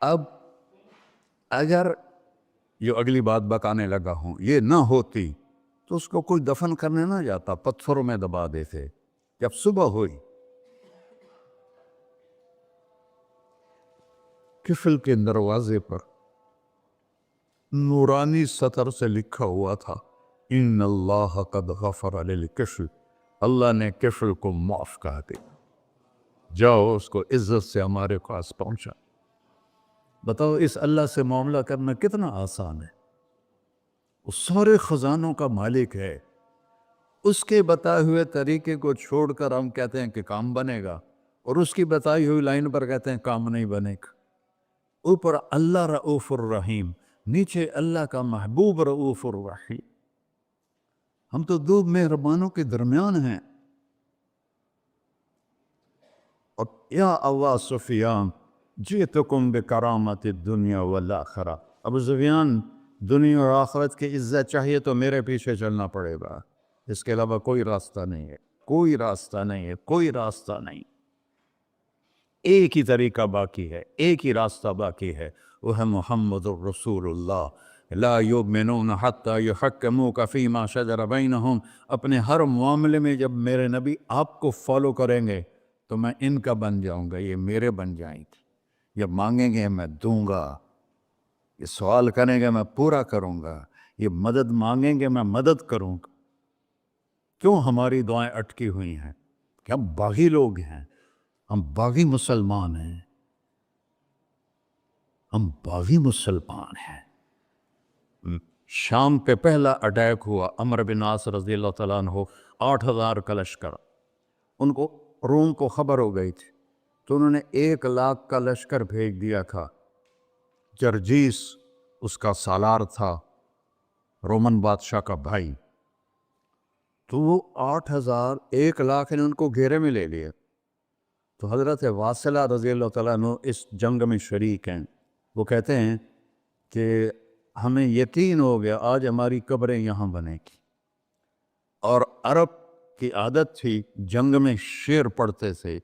اب اگر یہ اگلی بات بتانے لگا ہوں یہ نہ ہوتی تو اس کو کوئی دفن کرنے نہ جاتا, پتھروں میں دبا دیتے. جب صبح ہوئی کفل کے دروازے پر نورانی سطر سے لکھا ہوا تھا ان اللہ قد غفر للکفل, اللہ نے کفل کو معاف کر دیا, جاؤ اس کو عزت سے ہمارے پاس پہنچا. بتاؤ اس اللہ سے معاملہ کرنا کتنا آسان ہے. وہ سارے خزانوں کا مالک ہے. اس کے بتائے ہوئے طریقے کو چھوڑ کر ہم کہتے ہیں کہ کام بنے گا, اور اس کی بتائی ہوئی لائن پر کہتے ہیں کام نہیں بنے گا. اوپر اللہ رؤوف الرحیم, نیچے اللہ کا محبوب رؤوف الرحیم. ہم تو دو مہربانوں کے درمیان ہیں. اور یا ابا سفیان جئتکم بکرامت الدنیا والآخرہ, ابو سفیان دنیا اور آخرت کی عزت چاہیے تو میرے پیچھے چلنا پڑے گا, اس کے علاوہ کوئی راستہ نہیں ہے, کوئی راستہ نہیں ہے, کوئی راستہ نہیں. ایک ہی طریقہ باقی ہے, ایک ہی راستہ باقی ہے, وہ ہے محمد الرسول اللہ. لا یؤمنون حتی یحکموک فیما شجر بینہم. اپنے ہر معاملے میں جب میرے نبی آپ کو فالو کریں گے تو میں ان کا بن جاؤں گا, یہ میرے بن جائیں گے. یہ مانگیں گے میں دوں گا, یہ سوال کریں گے میں پورا کروں گا, یہ مدد مانگیں گے میں مدد کروں گا. کیوں ہماری دعائیں اٹکی ہوئی ہیں؟ کہ ہم باغی لوگ ہیں, ہم باغی مسلمان ہیں, ہم باغی مسلمان ہیں. شام پہ پہلا اٹیک ہوا, عمرو بن عاص رضی اللہ تعالیٰ عنہ, 8,000 کا لشکر. ان کو روم کو خبر ہو گئی تھی تو انہوں نے 1,00,000 کا لشکر بھیج دیا تھا. جرجیس اس کا سالار تھا, رومن بادشاہ کا بھائی. تو وہ 8,000 1,00,000 نے ان کو گھیرے میں لے لیا. تو حضرت واصلہ رضی اللہ تعالیٰ عنہ اس جنگ میں شریک ہیں. وہ کہتے ہیں کہ ہمیں یقین ہو گیا آج ہماری قبریں یہاں بنے گی. اور عرب کی عادت تھی جنگ میں شعر پڑھتے تھے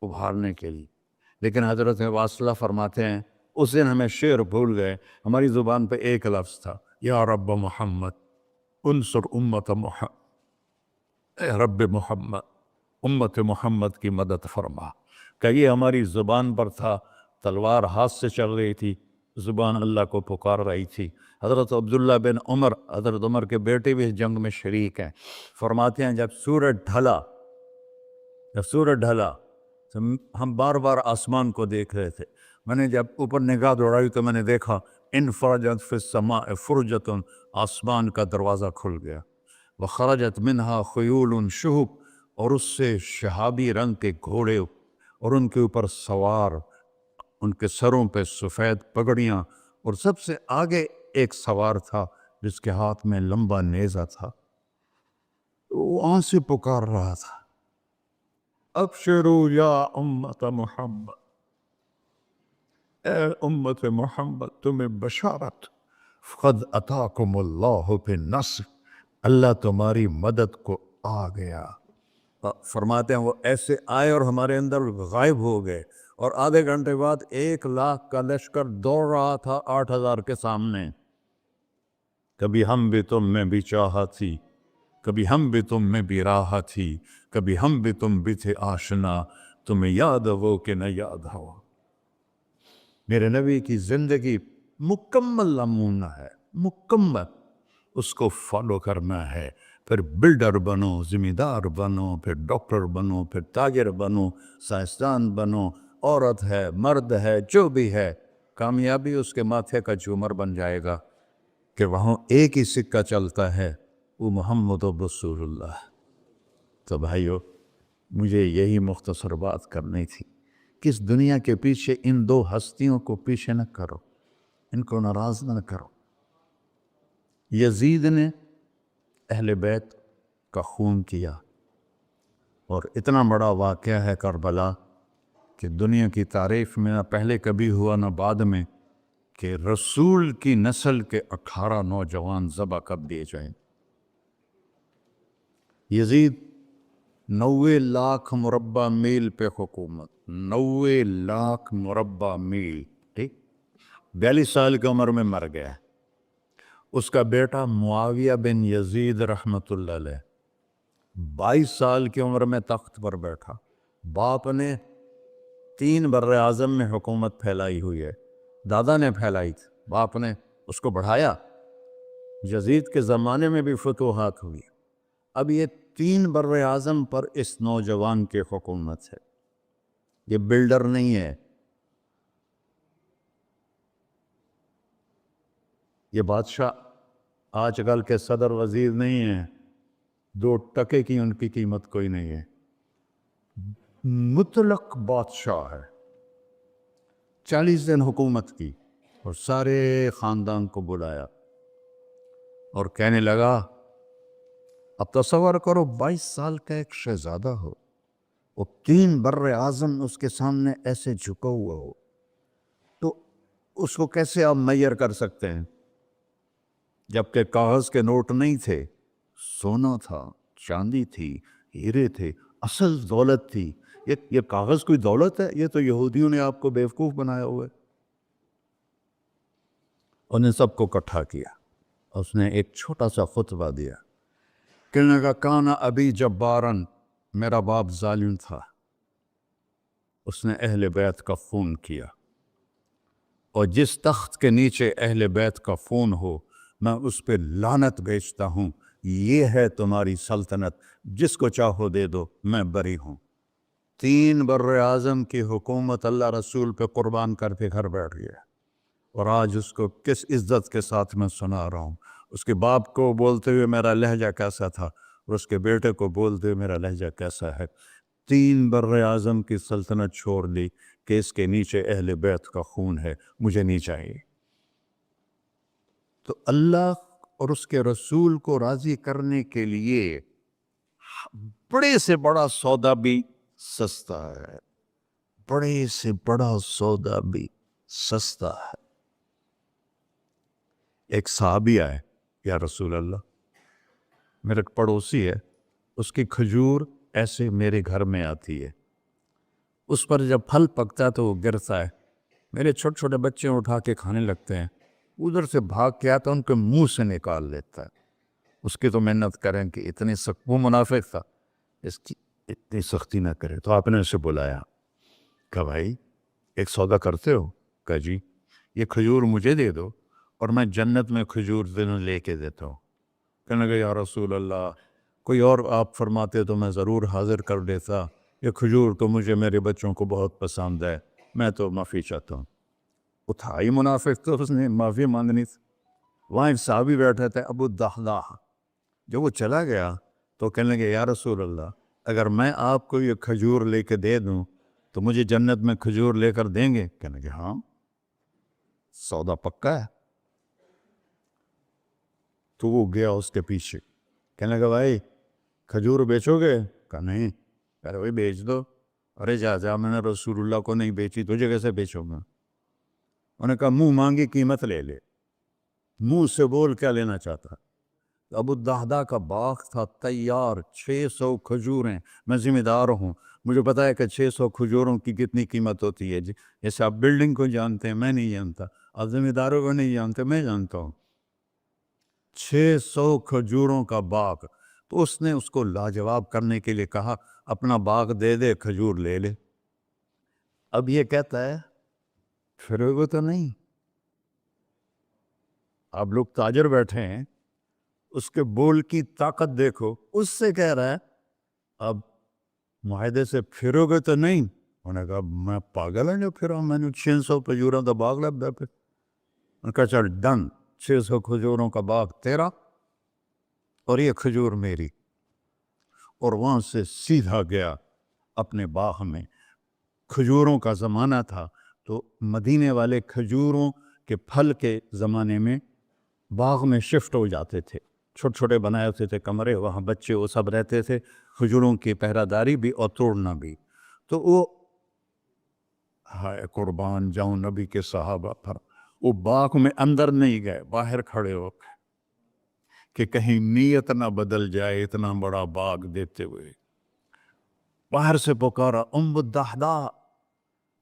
ابھارنے کے لیے, لیکن حضرت واصلہ فرماتے ہیں اس دن ہمیں شعر بھول گئے, ہماری زبان پہ ایک لفظ تھا, یا رب محمد انصر امت محمد, اے رب محمد امت محمد کی مدد فرما. کہ یہ ہماری زبان پر تھا, تلوار ہاتھ سے چل رہی تھی, زبان اللہ کو پکار رہی تھی. حضرت عبداللہ بن عمر, حضرت عمر کے بیٹے بھی اس جنگ میں شریک ہیں, فرماتے ہیں جب سورج ڈھلا تو ہم بار بار آسمان کو دیکھ رہے تھے. میں نے جب اوپر نگاہ دوڑائی تو میں نے دیکھا انفرجت فی السماء فرجۃ, آسمان کا دروازہ کھل گیا. وخرجت منہا خیول شہب, اور اس سے شہابی رنگ کے گھوڑے اور ان کے اوپر سوار, ان کے سروں پہ سفید پگڑیاں, اور سب سے آگے ایک سوار تھا جس کے ہاتھ میں لمبا نیزہ تھا. وہ وہاں سے پکار رہا تھا, ابشروا یا امت محمد, اے امت محمد تمہیں بشارت, قد اتاکم اللہ بالنصر, اللہ تمہاری مدد کو آ گیا. فرماتے ہیں وہ ایسے آئے اور ہمارے اندر غائب ہو گئے, اور آدھے گھنٹے بعد 1,00,000 کا لشکر دوڑ رہا تھا 8,000 کے سامنے. کبھی ہم بھی تم میں بھی چاہت تھی, کبھی ہم بھی تم میں بھی راحت تھی, کبھی ہم بھی تم بھی تھے آشنا, تمہیں یاد ہو کہ نہ یاد ہو. میرے نبی کی زندگی مکمل نمونہ ہے, مکمل. اس کو فالو کرنا ہے. پھر بلڈر بنو, ذمہ دار بنو, پھر ڈاکٹر بنو, پھر تاجر بنو, سائنسدان بنو, عورت ہے مرد ہے جو بھی ہے, کامیابی اس کے ماتھے کا جھومر بن جائے گا کہ وہاں ایک ہی سکہ چلتا ہے, وہ محمد رسول اللہ. تو بھائیو مجھے یہی مختصر بات کرنی تھی کہ اس دنیا کے پیچھے ان دو ہستیوں کو پیچھے نہ کرو، ان کو ناراض نہ کرو۔ یزید نے اہل بیت کا خون کیا، اور اتنا بڑا واقعہ ہے کربلا کہ دنیا کی تاریخ میں نہ پہلے کبھی ہوا نہ بعد میں کہ رسول کی نسل کے 18 نوجوان ذبح کر دیے جائیں۔ یزید 90 لاکھ مربع میل پہ حکومت، 90 لاکھ مربع میل، ٹھیک، 42 سال کی عمر میں مر گیا۔ اس کا بیٹا معاویہ بن یزید رحمۃ اللہ علیہ 22 سال کی عمر میں تخت پر بیٹھا۔ باپ نے 3 بر اعظم میں حکومت پھیلائی ہوئی ہے، دادا نے پھیلائی تھی، باپ نے اس کو بڑھایا۔ یزید کے زمانے میں بھی فتوحات ہوئی۔ اب یہ 3 بر اعظم پر اس نوجوان کی حکومت ہے۔ یہ بلڈر نہیں ہے، یہ بادشاہ آج کل کے صدر وزیر نہیں ہیں، 2 ٹکے کی ان کی قیمت کوئی نہیں ہے، مطلق بادشاہ ہے۔ 40 دن حکومت کی اور سارے خاندان کو بلایا اور کہنے لگا، اب تصور کرو 22 سال کا ایک شہزادہ ہو، وہ 3 بر اعظم اس کے سامنے ایسے جھکا ہوا ہو، تو اس کو کیسے آپ میئر کر سکتے ہیں؟ جبکہ کاغذ کے نوٹ نہیں تھے، سونا تھا، چاندی تھی، ہیرے تھے، اصل دولت تھی۔ یہ کاغذ کوئی دولت ہے؟ یہ تو یہودیوں نے آپ کو بیوقوف بنایا ہوا ہے۔ انہیں سب کو اکٹھا کیا، اس نے ایک چھوٹا سا خطبہ دیا، کہنے لگا، کانا ابی جبارن، میرا باپ ظالم تھا، اس نے اہل بیت کا خون کیا، اور جس تخت کے نیچے اہل بیت کا خون ہو میں اس پہ لعنت بھیجتا ہوں۔ یہ ہے تمہاری سلطنت، جس کو چاہو دے دو، میں بری ہوں۔ 3 بر اعظم کی حکومت اللہ رسول پہ قربان کر کے گھر بیٹھ گیا، اور آج اس کو کس عزت کے ساتھ میں سنا رہا ہوں۔ اس کے باپ کو بولتے ہوئے میرا لہجہ کیسا تھا، اور اس کے بیٹے کو بولتے ہوئے میرا لہجہ کیسا ہے۔ 3 بر اعظم کی سلطنت چھوڑ دی کہ اس کے نیچے اہل بیت کا خون ہے، مجھے نہیں چاہیے۔ تو اللہ اور اس کے رسول کو راضی کرنے کے لیے بڑے سے بڑا سودا بھی سستا ہے، بڑے سے بڑا سودا بھی سستا ہے۔ ایک صحابی آئے، یا رسول اللہ، میرا پڑوسی ہے، اس کی کھجور ایسے میرے گھر میں آتی ہے، اس پر جب پھل پکتا ہے تو وہ گرتا ہے، میرے چھوٹے چھوٹے بچے اٹھا کے کھانے لگتے ہیں، ادھر سے بھاگ کے آتا ان کے منہ سے نکال لیتا ہے۔ اس کی تو محنت کریں کہ اتنی سخت، وہ منافق تھا، اس کی اتنی سختی نہ کرے۔ تو آپ نے اسے بلایا، کہا بھائی ایک سودا کرتے ہو؟ کہا جی، یہ کھجور مجھے دے دو اور میں جنت میں کھجور دنوں لے کے دیتا ہوں۔ کہنے لگا، یا رسول اللہ، کوئی اور آپ فرماتے تو میں ضرور حاضر کر دیتا، یہ کھجور تو مجھے میرے بچوں کو بہت پسند ہے، میں تو معافی چاہتا ہوں۔ اٹھائی منافق، تو اس نے معافی مانگنی تھی۔ وہاں ایک صحابی بیٹھے تھے، ابو الدحداح، جب وہ چلا گیا تو کہنے لگے، یا رسول اللہ، اگر میں آپ کو یہ کھجور لے کے دے دوں تو مجھے جنت میں کھجور لے کر دیں گے؟ کہنے لگے ہاں، سودا پکا ہے۔ تو وہ گیا اس کے پیچھے، کہنے لگا، بھائی کھجور بیچو گے؟ کہا نہیں۔ کہہ رہے بھائی بیچ دو۔ ارے جا، میں نے رسول اللہ کو نہیں بیچی، تجھے کیسے بیچوں گا؟ انہوں نے کہا منہ مانگی قیمت لے لے، منہ سے بول کیا لینا چاہتا۔ ابو الدحداح کا باغ تھا تیار، 600 کھجوریں، میں ذمہ دار ہوں، مجھے پتا ہے کہ 600 کھجوروں کی کتنی قیمت ہوتی ہے۔ جیسے آپ بلڈنگ کو جانتے ہیں، میں نہیں جانتا، آپ ذمہ داروں کو نہیں جانتے، میں جانتا ہوں۔ 600 کھجوروں کا باغ۔ تو اس نے اس کو لاجواب کرنے کے لیے کہا، اپنا باغ دے دے، کھجور لے لے۔ اب یہ کہتا ہے پھر وہ تو نہیں، آپ لوگ تاجر بیٹھے ہیں، اس کے بول کی طاقت دیکھو، اس سے کہہ رہا ہے اب معاہدے سے پھرو گے تو نہیں؟ انہوں نے کہا میں پاگل ہوں جو پھروں، میں نے 600 کھجوروں کا باغ لگ گیا۔ پھر انہوں نے کہا چل ڈن، 600 کھجوروں کا باغ تیرا اور یہ کھجور میری۔ اور وہاں سے سیدھا گیا اپنے باغ میں۔ کھجوروں کا زمانہ تھا تو مدینے والے کھجوروں کے پھل کے زمانے میں باغ میں شفٹ ہو جاتے تھے، چھوٹے چھوٹے بنائے ہوتے تھے کمرے، وہاں بچے وہ سب رہتے تھے، کھجوروں کی پہرہ داری بھی اور توڑنا بھی۔ تو وہ ہائے قربان جاؤں نبی کے صحابہ پر، وہ باغ میں اندر نہیں گئے، باہر کھڑے ہو کے کہ کہیں نیت نہ بدل جائے اتنا بڑا باغ دیتے ہوئے۔ باہر سے پکارا الدحداء،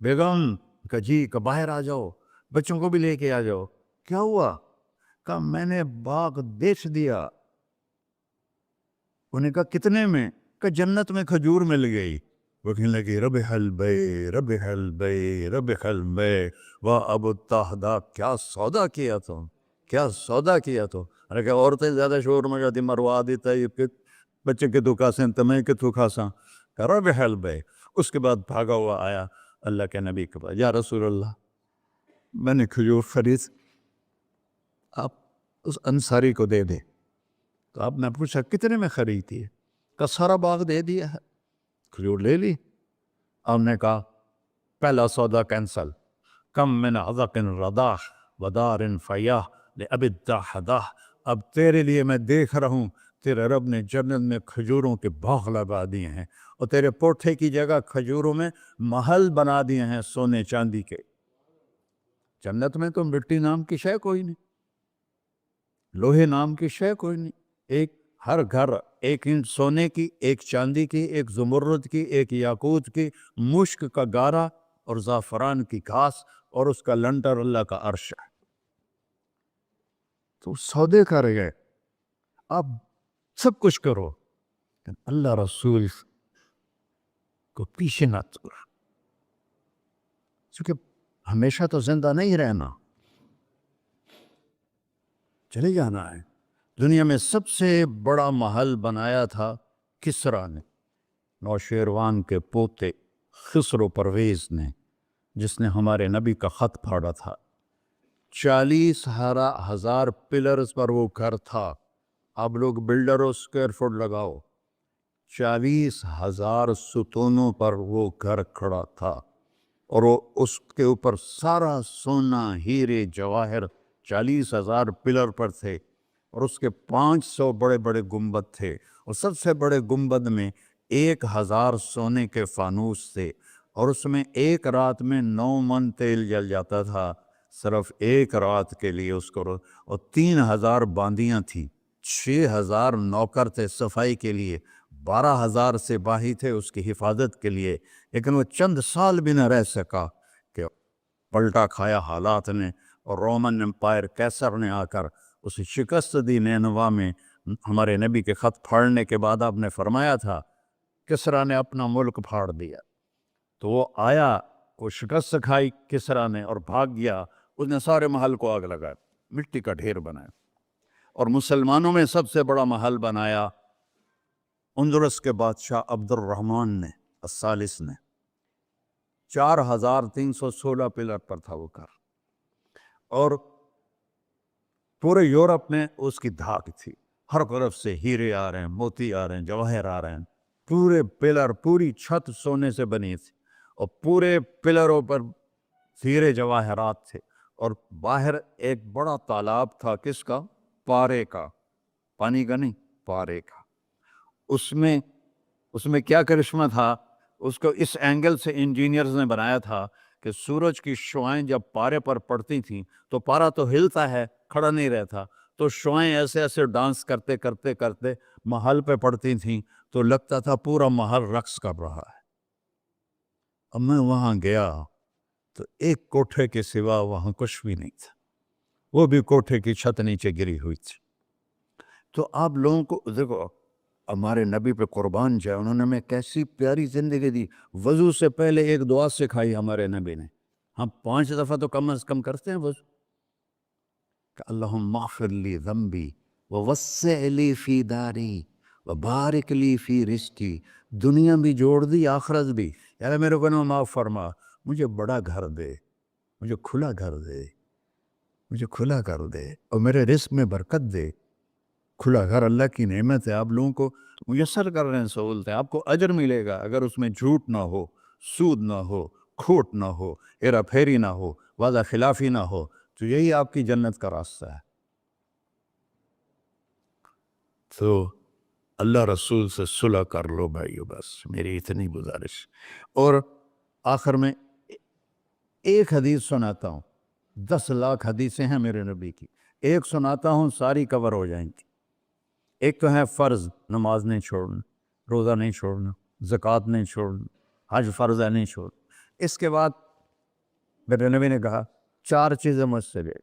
بیگم کہ جی کہ باہر آ جاؤ، بچوں کو بھی لے کے آ جاؤ۔ کیا ہوا؟ کہا میں نے باغ بیچ دیا۔ انہیں کہا کتنے میں؟ کہ جنت میں کھجور مل گئی۔ وہ کہنے لگی ربح البیع ربح البیع ربح البیع، واہ ابو الدحداء کیا سودا کیا تم، کیا سودا کیا تو۔ ارے کہ عورتیں زیادہ شور میں جاتی مروا دیتا ہے کہ بچے کے تو کھاسیں تمہیں کہ تو کھاساں، کہ ربح البیع۔ اس کے بعد بھاگا ہوا آیا اللہ کے نبی کے پاس، یا رسول اللہ میں نے کھجور خرید، آپ اس انصاری کو دے دے۔ تو آپ نے پوچھا کتنے میں خریدی ہے؟ کہ سارا باغ دے دیا ہے، کھجور لے لی۔ آپ نے کہا پہلا سودا کینسل، کم من عذق رداح ودار فیاح لأبی الدحداء۔ اب تیرے لیے میں دیکھ رہا ہوں تیرے رب نے جنت میں کھجوروں کے باغ لگا دیے ہیں، اور تیرے پوٹھے کی جگہ کھجوروں میں محل بنا دیے ہیں سونے چاندی کے۔ جنت میں تو مٹی نام کی شے کوئی نہیں، لوہے نام کی شے کوئی نہیں، ایک ہر گھر ایک سونے کی، ایک چاندی کی، ایک زمرد کی، ایک یاقوت کی، مشک کا گارا اور زعفران کی گھاس، اور اس کا لنٹر اللہ کا عرش ہے۔ تو سودے کر گئے، آپ سب کچھ کرو لیکن اللہ رسول کو پیچھے نہ چھوڑو، کیونکہ ہمیشہ تو زندہ نہیں رہنا، چلے جانا ہے۔ دنیا میں سب سے بڑا محل بنایا تھا کسریٰ نے، نوشیروان کے پوتے خسرو پرویز نے، جس نے ہمارے نبی کا خط پھاڑا تھا۔ 40,000 پلرز پر وہ گھر تھا۔ آپ لوگ بلڈروں اسکوائر فٹ لگاؤ، 40,000 ستونوں پر وہ گھر کھڑا تھا، اور وہ اس کے اوپر سارا سونا ہیرے جواہر 40,000 پلر پر تھے، اور اس کے 500 بڑے بڑے گنبد تھے، اور سب سے بڑے گنبد میں 1,000 سونے کے فانوس تھے، اور اس میں ایک رات میں 9 من تیل جل جاتا تھا، صرف ایک رات کے لیے اس کو، اور 3,000 باندیاں تھیں، 6,000 نوکر تھے صفائی کے لیے، 12,000 سپاہی تھے اس کی حفاظت کے لیے، لیکن وہ چند سال بھی نہ رہ سکا کہ پلٹا کھایا حالات نے، اور رومن امپائر کیسر نے آ کر اسے شکست دی۔ نینوا میں ہمارے نبی کے خط پھاڑنے کے بعد آپ نے فرمایا تھا کسریٰ نے اپنا ملک پھاڑ دیا، تو وہ آیا، وہ شکست کھائی کسریٰ نے اور بھاگ گیا، اس نے سارے محل کو آگ لگایا، مٹی کا ڈھیر بنایا، اور مسلمانوں میں سب سے بڑا محل بنایا اندلس کے بادشاہ عبد الرحمن نے الثالث نے، 4,316 پلر پر تھا وہ گھر، اور پورے یورپ میں اس کی دھاک تھی، ہر طرف سے ہیرے آ رہے ہیں، موتی آ رہے ہیں، جواہر آ رہے ہیں، پورے پلر پوری چھت سونے سے بنی تھی، اور پورے پلروں پر ہیرے جواہرات تھے، اور باہر ایک بڑا تالاب تھا، کس کا؟ پارے کا، پانی کا نہیں، پارے کا۔ اس میں کیا کرشمہ تھا، اس کو اس اینگل سے انجینئرز نے بنایا تھا کہ سورج کی شعائیں جب پارے پر پڑتی تھیں تو پارا تو ہلتا ہے، کھڑا نہیں رہتا، تو شعائیں ایسے ایسے ڈانس کرتے کرتے کرتے محل پہ پڑتی تھیں، تو لگتا تھا پورا محل رقص کر رہا ہے۔ اب میں وہاں گیا تو ایک کوٹھے کے سوا وہاں کچھ بھی نہیں تھا، وہ بھی کوٹھے کی چھت نیچے گری ہوئی تھی۔ تو آپ لوگوں کو دیکھو، ہمارے نبی پہ قربان جائے، انہوں نے ہمیں کیسی پیاری زندگی دی۔ وضو سے پہلے ایک دعا سکھائی ہمارے نبی نے، ہم 5 دفعہ تو کم از کم کرتے ہیں وضو، کہ اللہم اغفر لی ذنبی ووسع لی فی داری وبارک لی فی رزقی۔ دنیا بھی جوڑ دی، آخرت بھی، یار میرے کو نہ معاف فرما، مجھے بڑا گھر دے، مجھے کھلا گھر دے، مجھے کھلا کر دے، اور میرے رزق میں برکت دے۔ کھلا گھر اللہ کی نعمت ہے، آپ لوگوں کو میسر کر رہے ہیں سہولتیں، آپ کو اجر ملے گا اگر اس میں جھوٹ نہ ہو، سود نہ ہو، کھوٹ نہ ہو، ہیرا پھیری نہ ہو، وعدہ خلافی نہ ہو، تو یہی آپ کی جنت کا راستہ ہے۔ تو اللہ رسول سے صلح کر لو بھائیو، بس میری اتنی گزارش۔ اور آخر میں ایک حدیث سناتا ہوں، 10 لاکھ حدیثیں ہیں میرے نبی کی، ایک سناتا ہوں ساری کور ہو جائیں گی۔ ایک تو ہے فرض، نماز نہیں چھوڑنا، روزہ نہیں چھوڑنا، زکوٰۃ نہیں چھوڑنا، حج فرض ہے نہیں چھوڑنا۔ اس کے بعد میرے نبی نے کہا 4 چیزیں مجھ سے لے،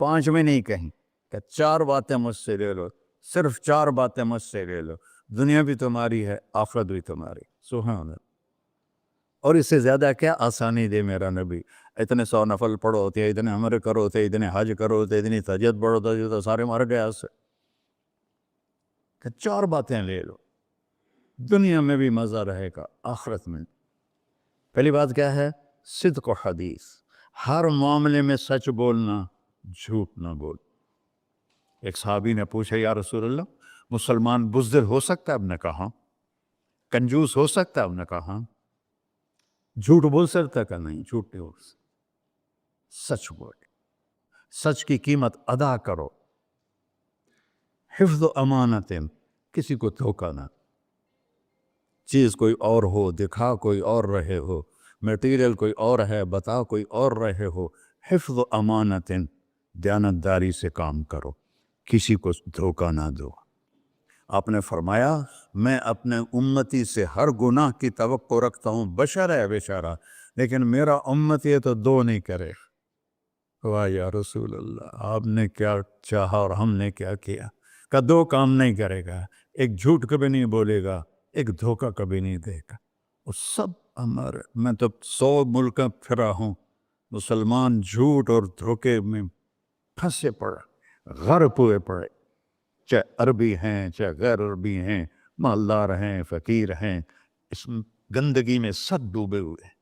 5 میں نہیں کہیں کہ 4 باتیں مجھ سے لے لو، صرف 4 باتیں مجھ سے لے لو، دنیا بھی تمہاری ہے، آخرت بھی تمہاری۔ سبحان اللہ۔ اور اس سے زیادہ کیا آسانی دے میرا نبی، اتنے 100 نفل پڑھو ہوتے، اتنے عمر کرو ہوتے، اتنے حج کرو ہوتے، اتنی تہجد پڑھو ہوتے، تو سارے مر گئے اس سے کہ 4 باتیں لے لو، دنیا میں بھی مزہ رہے گا، آخرت میں۔ پہلی بات کیا ہے؟ صدق و حدیث، ہر معاملے میں سچ بولنا، جھوٹ نہ بول۔ ایک صحابی نے پوچھا یا رسول اللہ مسلمان بزدل ہو سکتا ہے؟ اب نے کہا کنجوس ہو سکتا ہے؟ اب نے کہا جھوٹ بول سکتا ہے؟ کہ نہیں، جھوٹ نہیں ہو سکتا، سچ بول، سچ کی قیمت ادا کرو۔ حفظ و امانت، کسی کو دھوکہ نہ، چیز کوئی اور ہو، دکھا کوئی اور رہے ہو، میٹیریل کوئی اور ہے، بتا کوئی اور رہے ہو۔ حفظ و امانت، دیانتداری سے کام کرو، کسی کو دھوکہ نہ دو۔ آپ نے فرمایا میں اپنے امتی سے ہر گناہ کی توقع رکھتا ہوں، بشر ہے بیچارہ، لیکن میرا امتی ہے تو 2 نہیں کرے۔ واہ یا رسول اللہ، آپ نے کیا چاہا اور ہم نے کیا کیا کہ 2 کام نہیں کرے گا، ایک جھوٹ کبھی نہیں بولے گا، ایک دھوکہ کبھی نہیں دے گا۔ وہ سب ہمارے، میں تو 100 ملک پھرا ہوں، مسلمان جھوٹ اور دھوکے میں پھنسے پڑے، غرق ہوئے پڑے، چاہے عربی ہیں چاہے غیر عربی ہیں، مالدار ہیں فقیر ہیں، اس گندگی میں سب ڈوبے ہوئے ہیں۔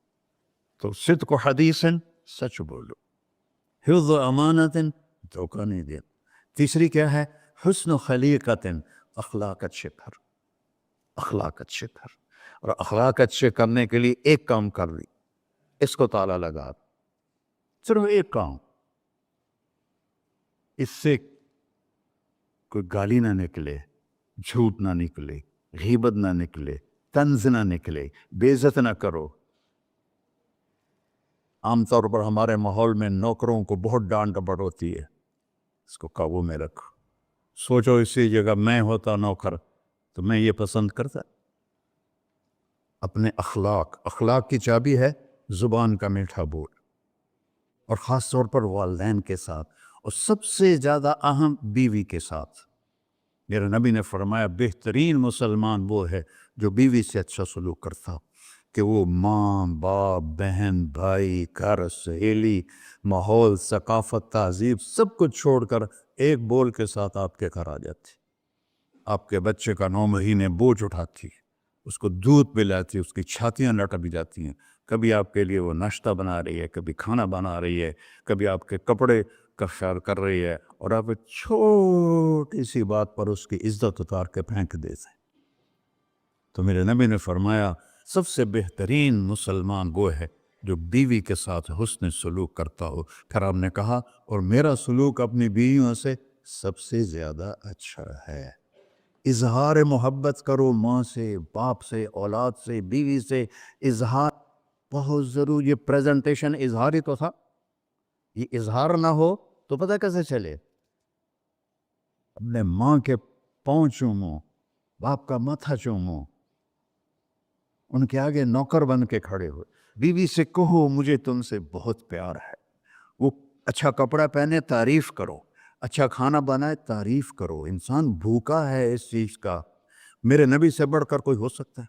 تو صدق و حدیث، سچ بولو، حفظ و امانت، دھوکہ نہیں دے۔ تیسری کیا ہے؟ حسن و خلیقت، اخلاق اچھے کر، اخلاق اچھے کر۔ اور اخلاق اچھے کرنے کے لیے ایک کام کر لی، اس کو تالا لگا، صرف ایک کام، اس سے کوئی گالی نہ نکلے، جھوٹ نہ نکلے، غیبت نہ نکلے، طنز نہ نکلے، بے عزت نہ کرو۔ عام طور پر ہمارے ماحول میں نوکروں کو بہت ڈانٹ ڈپٹ ہوتی ہے، اس کو قابو میں رکھو۔ سوچو اسی جگہ میں ہوتا نوکر تو میں یہ پسند کرتا۔ اپنے اخلاق کی چابی ہے زبان کا میٹھا بول، اور خاص طور پر والدین کے ساتھ، اور سب سے زیادہ اہم بیوی کے ساتھ۔ میرے نبی نے فرمایا بہترین مسلمان وہ ہے جو بیوی سے اچھا سلوک کرتا ہو، کہ وہ ماں باپ بہن بھائی گھر سہیلی ماحول ثقافت تہذیب سب کچھ چھوڑ کر ایک بول کے ساتھ آپ کے گھر آ جاتی، آپ کے بچے کا 9 مہینے بوجھ اٹھاتی، اس کو دودھ پلاتی، اس کی چھاتیاں لٹک جاتی ہیں، کبھی آپ کے لیے وہ ناشتہ بنا رہی ہے، کبھی کھانا بنا رہی ہے، کبھی آپ کے کپڑے کا خیال کر رہی ہے، اور آپ چھوٹی سی بات پر اس کی عزت اتار کے پھینک دیتے۔ تو میرے نبی نے فرمایا سب سے بہترین مسلمان وہ ہے جو بیوی کے ساتھ حسن سلوک کرتا ہو۔ پھر آپ نے کہا اور میرا سلوک اپنی بیویوں سے سب سے زیادہ اچھا ہے۔ اظہار محبت کرو، ماں سے باپ سے اولاد سے بیوی سے، اظہار بہت ضروری۔ یہ پریزنٹیشن اظہار ہی تو تھا، یہ اظہار نہ ہو تو پتہ کیسے چلے؟ اپنے ماں کے پاؤں چومو، باپ کا ماتھا چومو، ان کے آگے نوکر بن کے کھڑے ہو، بیوی سے کہو مجھے تم سے بہت پیار ہے، وہ اچھا کپڑا پہنے تعریف کرو، اچھا کھانا بنائے تعریف کرو۔ انسان بھوکا ہے اس چیز کا، میرے نبی سے بڑھ کر کوئی ہو سکتا ہے؟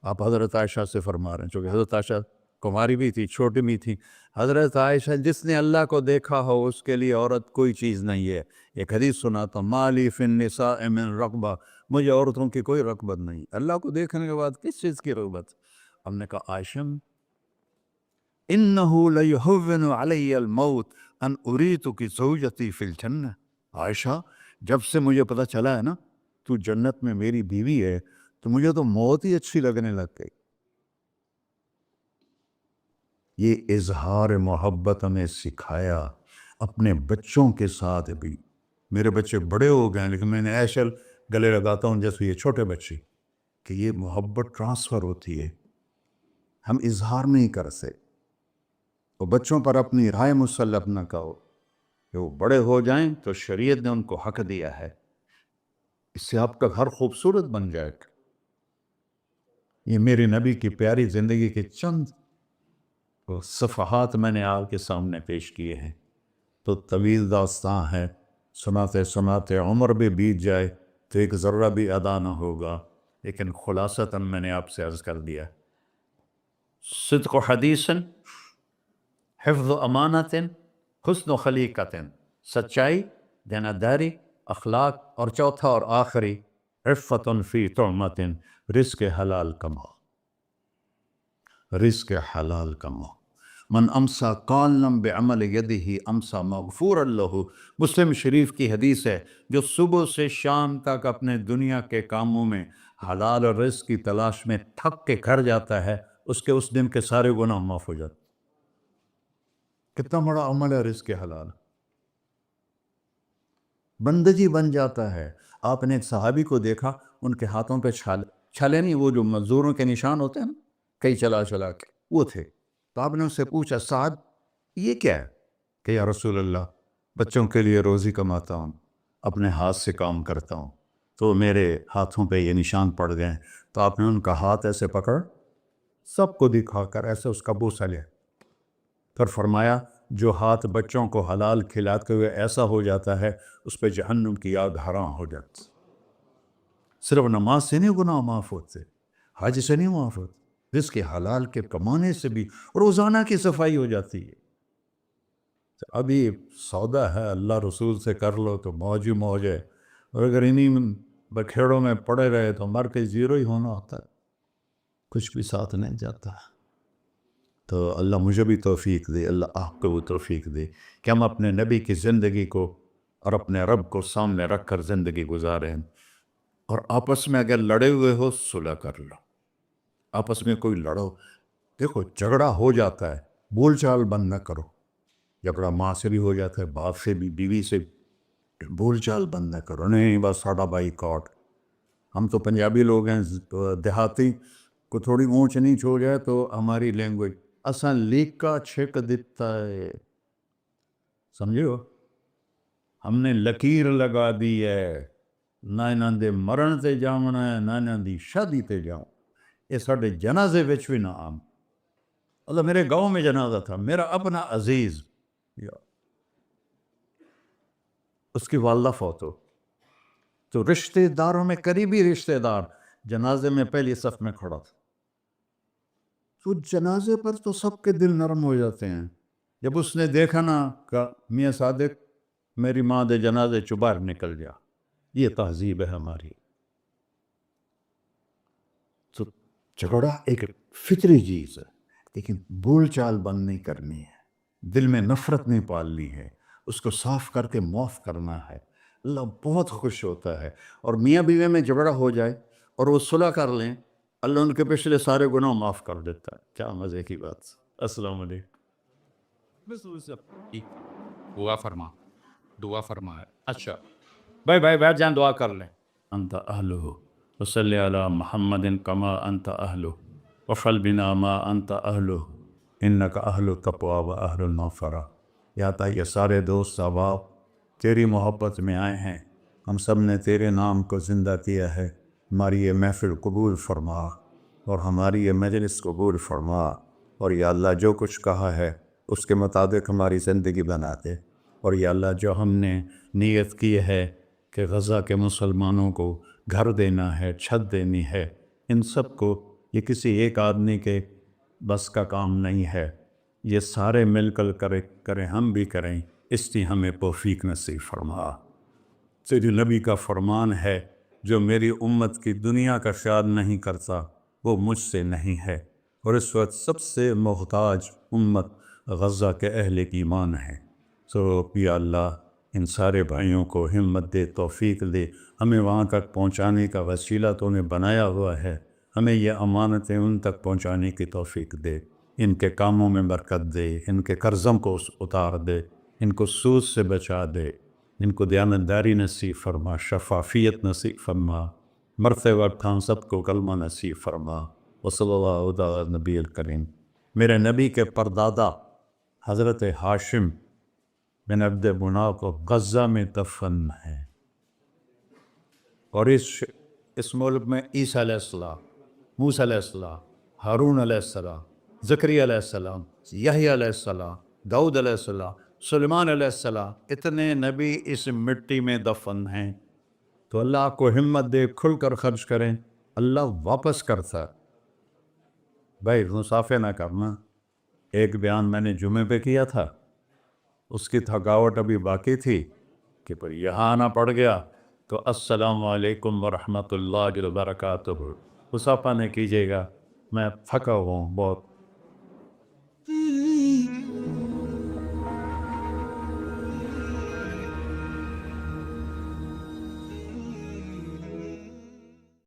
آپ حضرت عائشہ سے فرما رہے ہیں، چونکہ حضرت عائشہ کماری بھی تھی، چھوٹی بھی تھی۔ حضرت عائشہ جس نے اللہ کو دیکھا ہو اس کے لیے عورت کوئی چیز نہیں ہے۔ ایک حدیث سناتا ہوں، مالی فی النساء من رغبہ، مجھے عورتوں کی کوئی رغبت نہیں، اللہ کو دیکھنے کے بعد کس چیز کی رغبت؟ ہم نے کہا عائشہ انہ لیہون علی الموت ان اریتک زوجتی فی الجنہ، عائشہ جب سے مجھے پتہ چلا ہے نا تو جنت میں میری بیوی ہے تو مجھے تو موت ہی اچھی لگنے لگ گئی۔ یہ اظہار محبت ہمیں سکھایا اپنے بچوں کے ساتھ بھی۔ میرے بچے بڑے ہو گئے لیکن میں نے ایشل گلے لگاتا ہوں جیسے یہ چھوٹے بچے، کہ یہ محبت ٹرانسفر ہوتی ہے، ہم اظہار نہیں کر سکتے۔ وہ بچوں پر اپنی رائے مسلط نہ کہو کہ وہ بڑے ہو جائیں تو شریعت نے ان کو حق دیا ہے، اس سے آپ کا گھر خوبصورت بن جائے گا۔ یہ میری نبی کی پیاری زندگی کے چند صفحات میں نے آپ کے سامنے پیش کیے ہیں، تو طویل داستان ہے، سناتے سناتے عمر بھی بیت جائے تو ایک ذرہ بھی ادا نہ ہوگا، لیکن خلاصتاً میں نے آپ سے عرض کر دیا، صدق حدیث، حفظ امانت، حسن خلیقت، سچائی، دیانتداری، اخلاق، اور چوتھا اور آخری عفت فی طعمت، رزق حلال کماؤ، رزق حلال کماؤ۔ من امسا قالنا بعمل یدہ امسا مغفورا لہ، مسلم شریف کی حدیث ہے، جو صبح سے شام تک اپنے دنیا کے کاموں میں حلال اور رزق کی تلاش میں تھک کے گھر جاتا ہے، اس کے اس دن کے سارے گناہ معاف ہو جاتے۔ کتنا بڑا عمل ہے رزق حلال، بندگی بن جاتا ہے۔ آپ نے ایک صحابی کو دیکھا، ان کے ہاتھوں پہ چھالے نہیں، وہ جو مزدوروں کے نشان ہوتے ہیں نا، کئی چلا چلا کے، وہ تھے۔ تو آپ نے اس سے پوچھا، سعد یہ کیا ہے؟ کہ یا رسول اللہ، بچوں کے لیے روزی کماتا ہوں، اپنے ہاتھ سے کام کرتا ہوں، تو میرے ہاتھوں پہ یہ نشان پڑ گئے۔ تو آپ نے ان کا ہاتھ ایسے پکڑ، سب کو دکھا کر ایسے اس کا بوسہ لیا، پھر فرمایا جو ہاتھ بچوں کو حلال کھلاتے ہوئے ایسا ہو جاتا ہے، اس پہ جہنم کی آگ حرام ہو جاتی۔ صرف نماز سے نہیں گناہ معاف ہوتے، حج سے نہیں معاف ہوتے، رزق حلال کے کمانے سے بھی روزانہ کی صفائی ہو جاتی ہے۔ ابھی سودا ہے، اللہ رسول سے کر لو تو موج ہی موج ہے، اور اگر انہیں بکھیڑوں میں پڑے رہے تو مر کے زیرو ہی ہونا ہوتا ہے، کچھ بھی ساتھ نہیں جاتا۔ تو اللہ مجھے بھی توفیق دے، اللہ آپ کو بھی توفیق دے کہ ہم اپنے نبی کی زندگی کو اور اپنے رب کو سامنے رکھ کر زندگی گزاریں، اور آپس میں اگر لڑے ہوئے ہو صلح کر لو، آپس میں کوئی لڑو، دیکھو جھگڑا ہو جاتا ہے، بول چال بند نہ کرو، جھگڑا ماں سے بھی ہو جاتا ہے، باپ سے بھی، بیوی سے بھی، بول چال بند نہ کرو، نہیں بس ساڈا بائی کاٹ۔ ہم تو پنجابی لوگ ہیں، دیہاتی کو تھوڑی اونچ نیچ ہو جائے تو ہماری لینگویج اساں لیکا چھک دیتا ہے، سمجھو، ہم نے لکیر لگا دی ہے، نہ انہاں دے مرن تے جاونا ہے، نہ انہاں دی شادی تے جاؤں، یہ ساڈے جنازے وچ بھی نہ آم۔ اللہ میرے گاؤں میں جنازہ تھا، میرا اپنا عزیز، اس کی والدہ فوت ہو، تو رشتہ داروں میں قریبی رشتہ دار جنازے میں پہلی صف میں کھڑا تھا، تو جنازے پر تو سب کے دل نرم ہو جاتے ہیں۔ جب اس نے دیکھا نا کہ میاں صادق میری ماں دے جنازے چوں باہر نکل جا، یہ تہذیب ہے ہماری۔ تو جھگڑا ایک فطری چیز ہے، لیکن بول چال بند نہیں کرنی ہے، دل میں نفرت نہیں پالنی ہے، اس کو صاف کر کے معاف کرنا ہے، اللہ بہت خوش ہوتا ہے۔ اور میاں بیوی میں جھگڑا ہو جائے اور وہ صلح کر لیں، اللہ ان کے پچھلے سارے گناہ معاف کر دیتا ہے۔ کیا مزے کی بات۔ السلام علیکم۔ دعا فرما ہے۔ اچھا بھائی بیٹھ جائیں، دعا کر لیں۔ انت اہلہ وصلی علی محمد کما انت اہلہ وفعل بنا ما انت اہلہ انک اہل التقوی و اہل المغفرہ۔ یا تا یہ سارے دوست احباب تیری محبت میں آئے ہیں، ہم سب نے تیرے نام کو زندہ کیا ہے، ہماری یہ محفل قبول فرما اور ہماری یہ مجلس قبول فرما، اور یا اللہ جو کچھ کہا ہے اس کے مطابق ہماری زندگی بنا دے، اور یا اللہ جو ہم نے نیت کی ہے کہ غزہ کے مسلمانوں کو گھر دینا ہے، چھت دینی ہے، ان سب کو، یہ کسی ایک آدمی کے بس کا کام نہیں ہے، یہ سارے مل کر کریں، ہم بھی کریں، اس لیے ہمیں توفیق نصیب فرما۔ تیری نبی کا فرمان ہے، جو میری امت کی دنیا کا خیال نہیں کرتا وہ مجھ سے نہیں ہے، اور اس وقت سب سے محتاج امت غزہ کے اہل ایمان ہے۔ سو یا اللہ ان سارے بھائیوں کو ہمت دے، توفیق دے، ہمیں وہاں تک پہنچانے کا وسیلہ تو نے بنایا ہوا ہے، ہمیں یہ امانتیں ان تک پہنچانے کی توفیق دے، ان کے کاموں میں برکت دے، ان کے قرضوں کو اتار دے، ان کو سود سے بچا دے، ان کو دیانتداری نصیب فرما، شفافیت نصیب فرما، مرتے وقت ہم سب کو کلمہ نصیب فرما۔ وصلی اللہ علی نبی الکریم۔ میرے نبی کے پردادا حضرت ہاشم بن عبد مناف کو غزہ میں دفن ہے، اور اس ملک میں عیسیٰ علیہ السلام، موسیٰ علیہ السلام، ہارون علیہ السلام، زکریا علیہ السلام، یحییٰ علیہ السلام، داؤد علیہ السلام، سلیمان علیہ السلام، اتنے نبی اس مٹی میں دفن ہیں۔ تو اللہ آپ کو ہمت دے، کھل کر خرچ کریں، اللہ واپس کرتا ہے۔ بھائی مسافے نہ کرنا۔ ایک بیان میں نے جمعے پہ کیا تھا، اس کی تھکاوٹ ابھی باقی تھی کہ پر یہاں آنا پڑ گیا، تو السلام علیکم ورحمۃ اللہ وبرکاتہ مسافہ نہیں کیجیے گا، میں تھکا ہوں بہت۔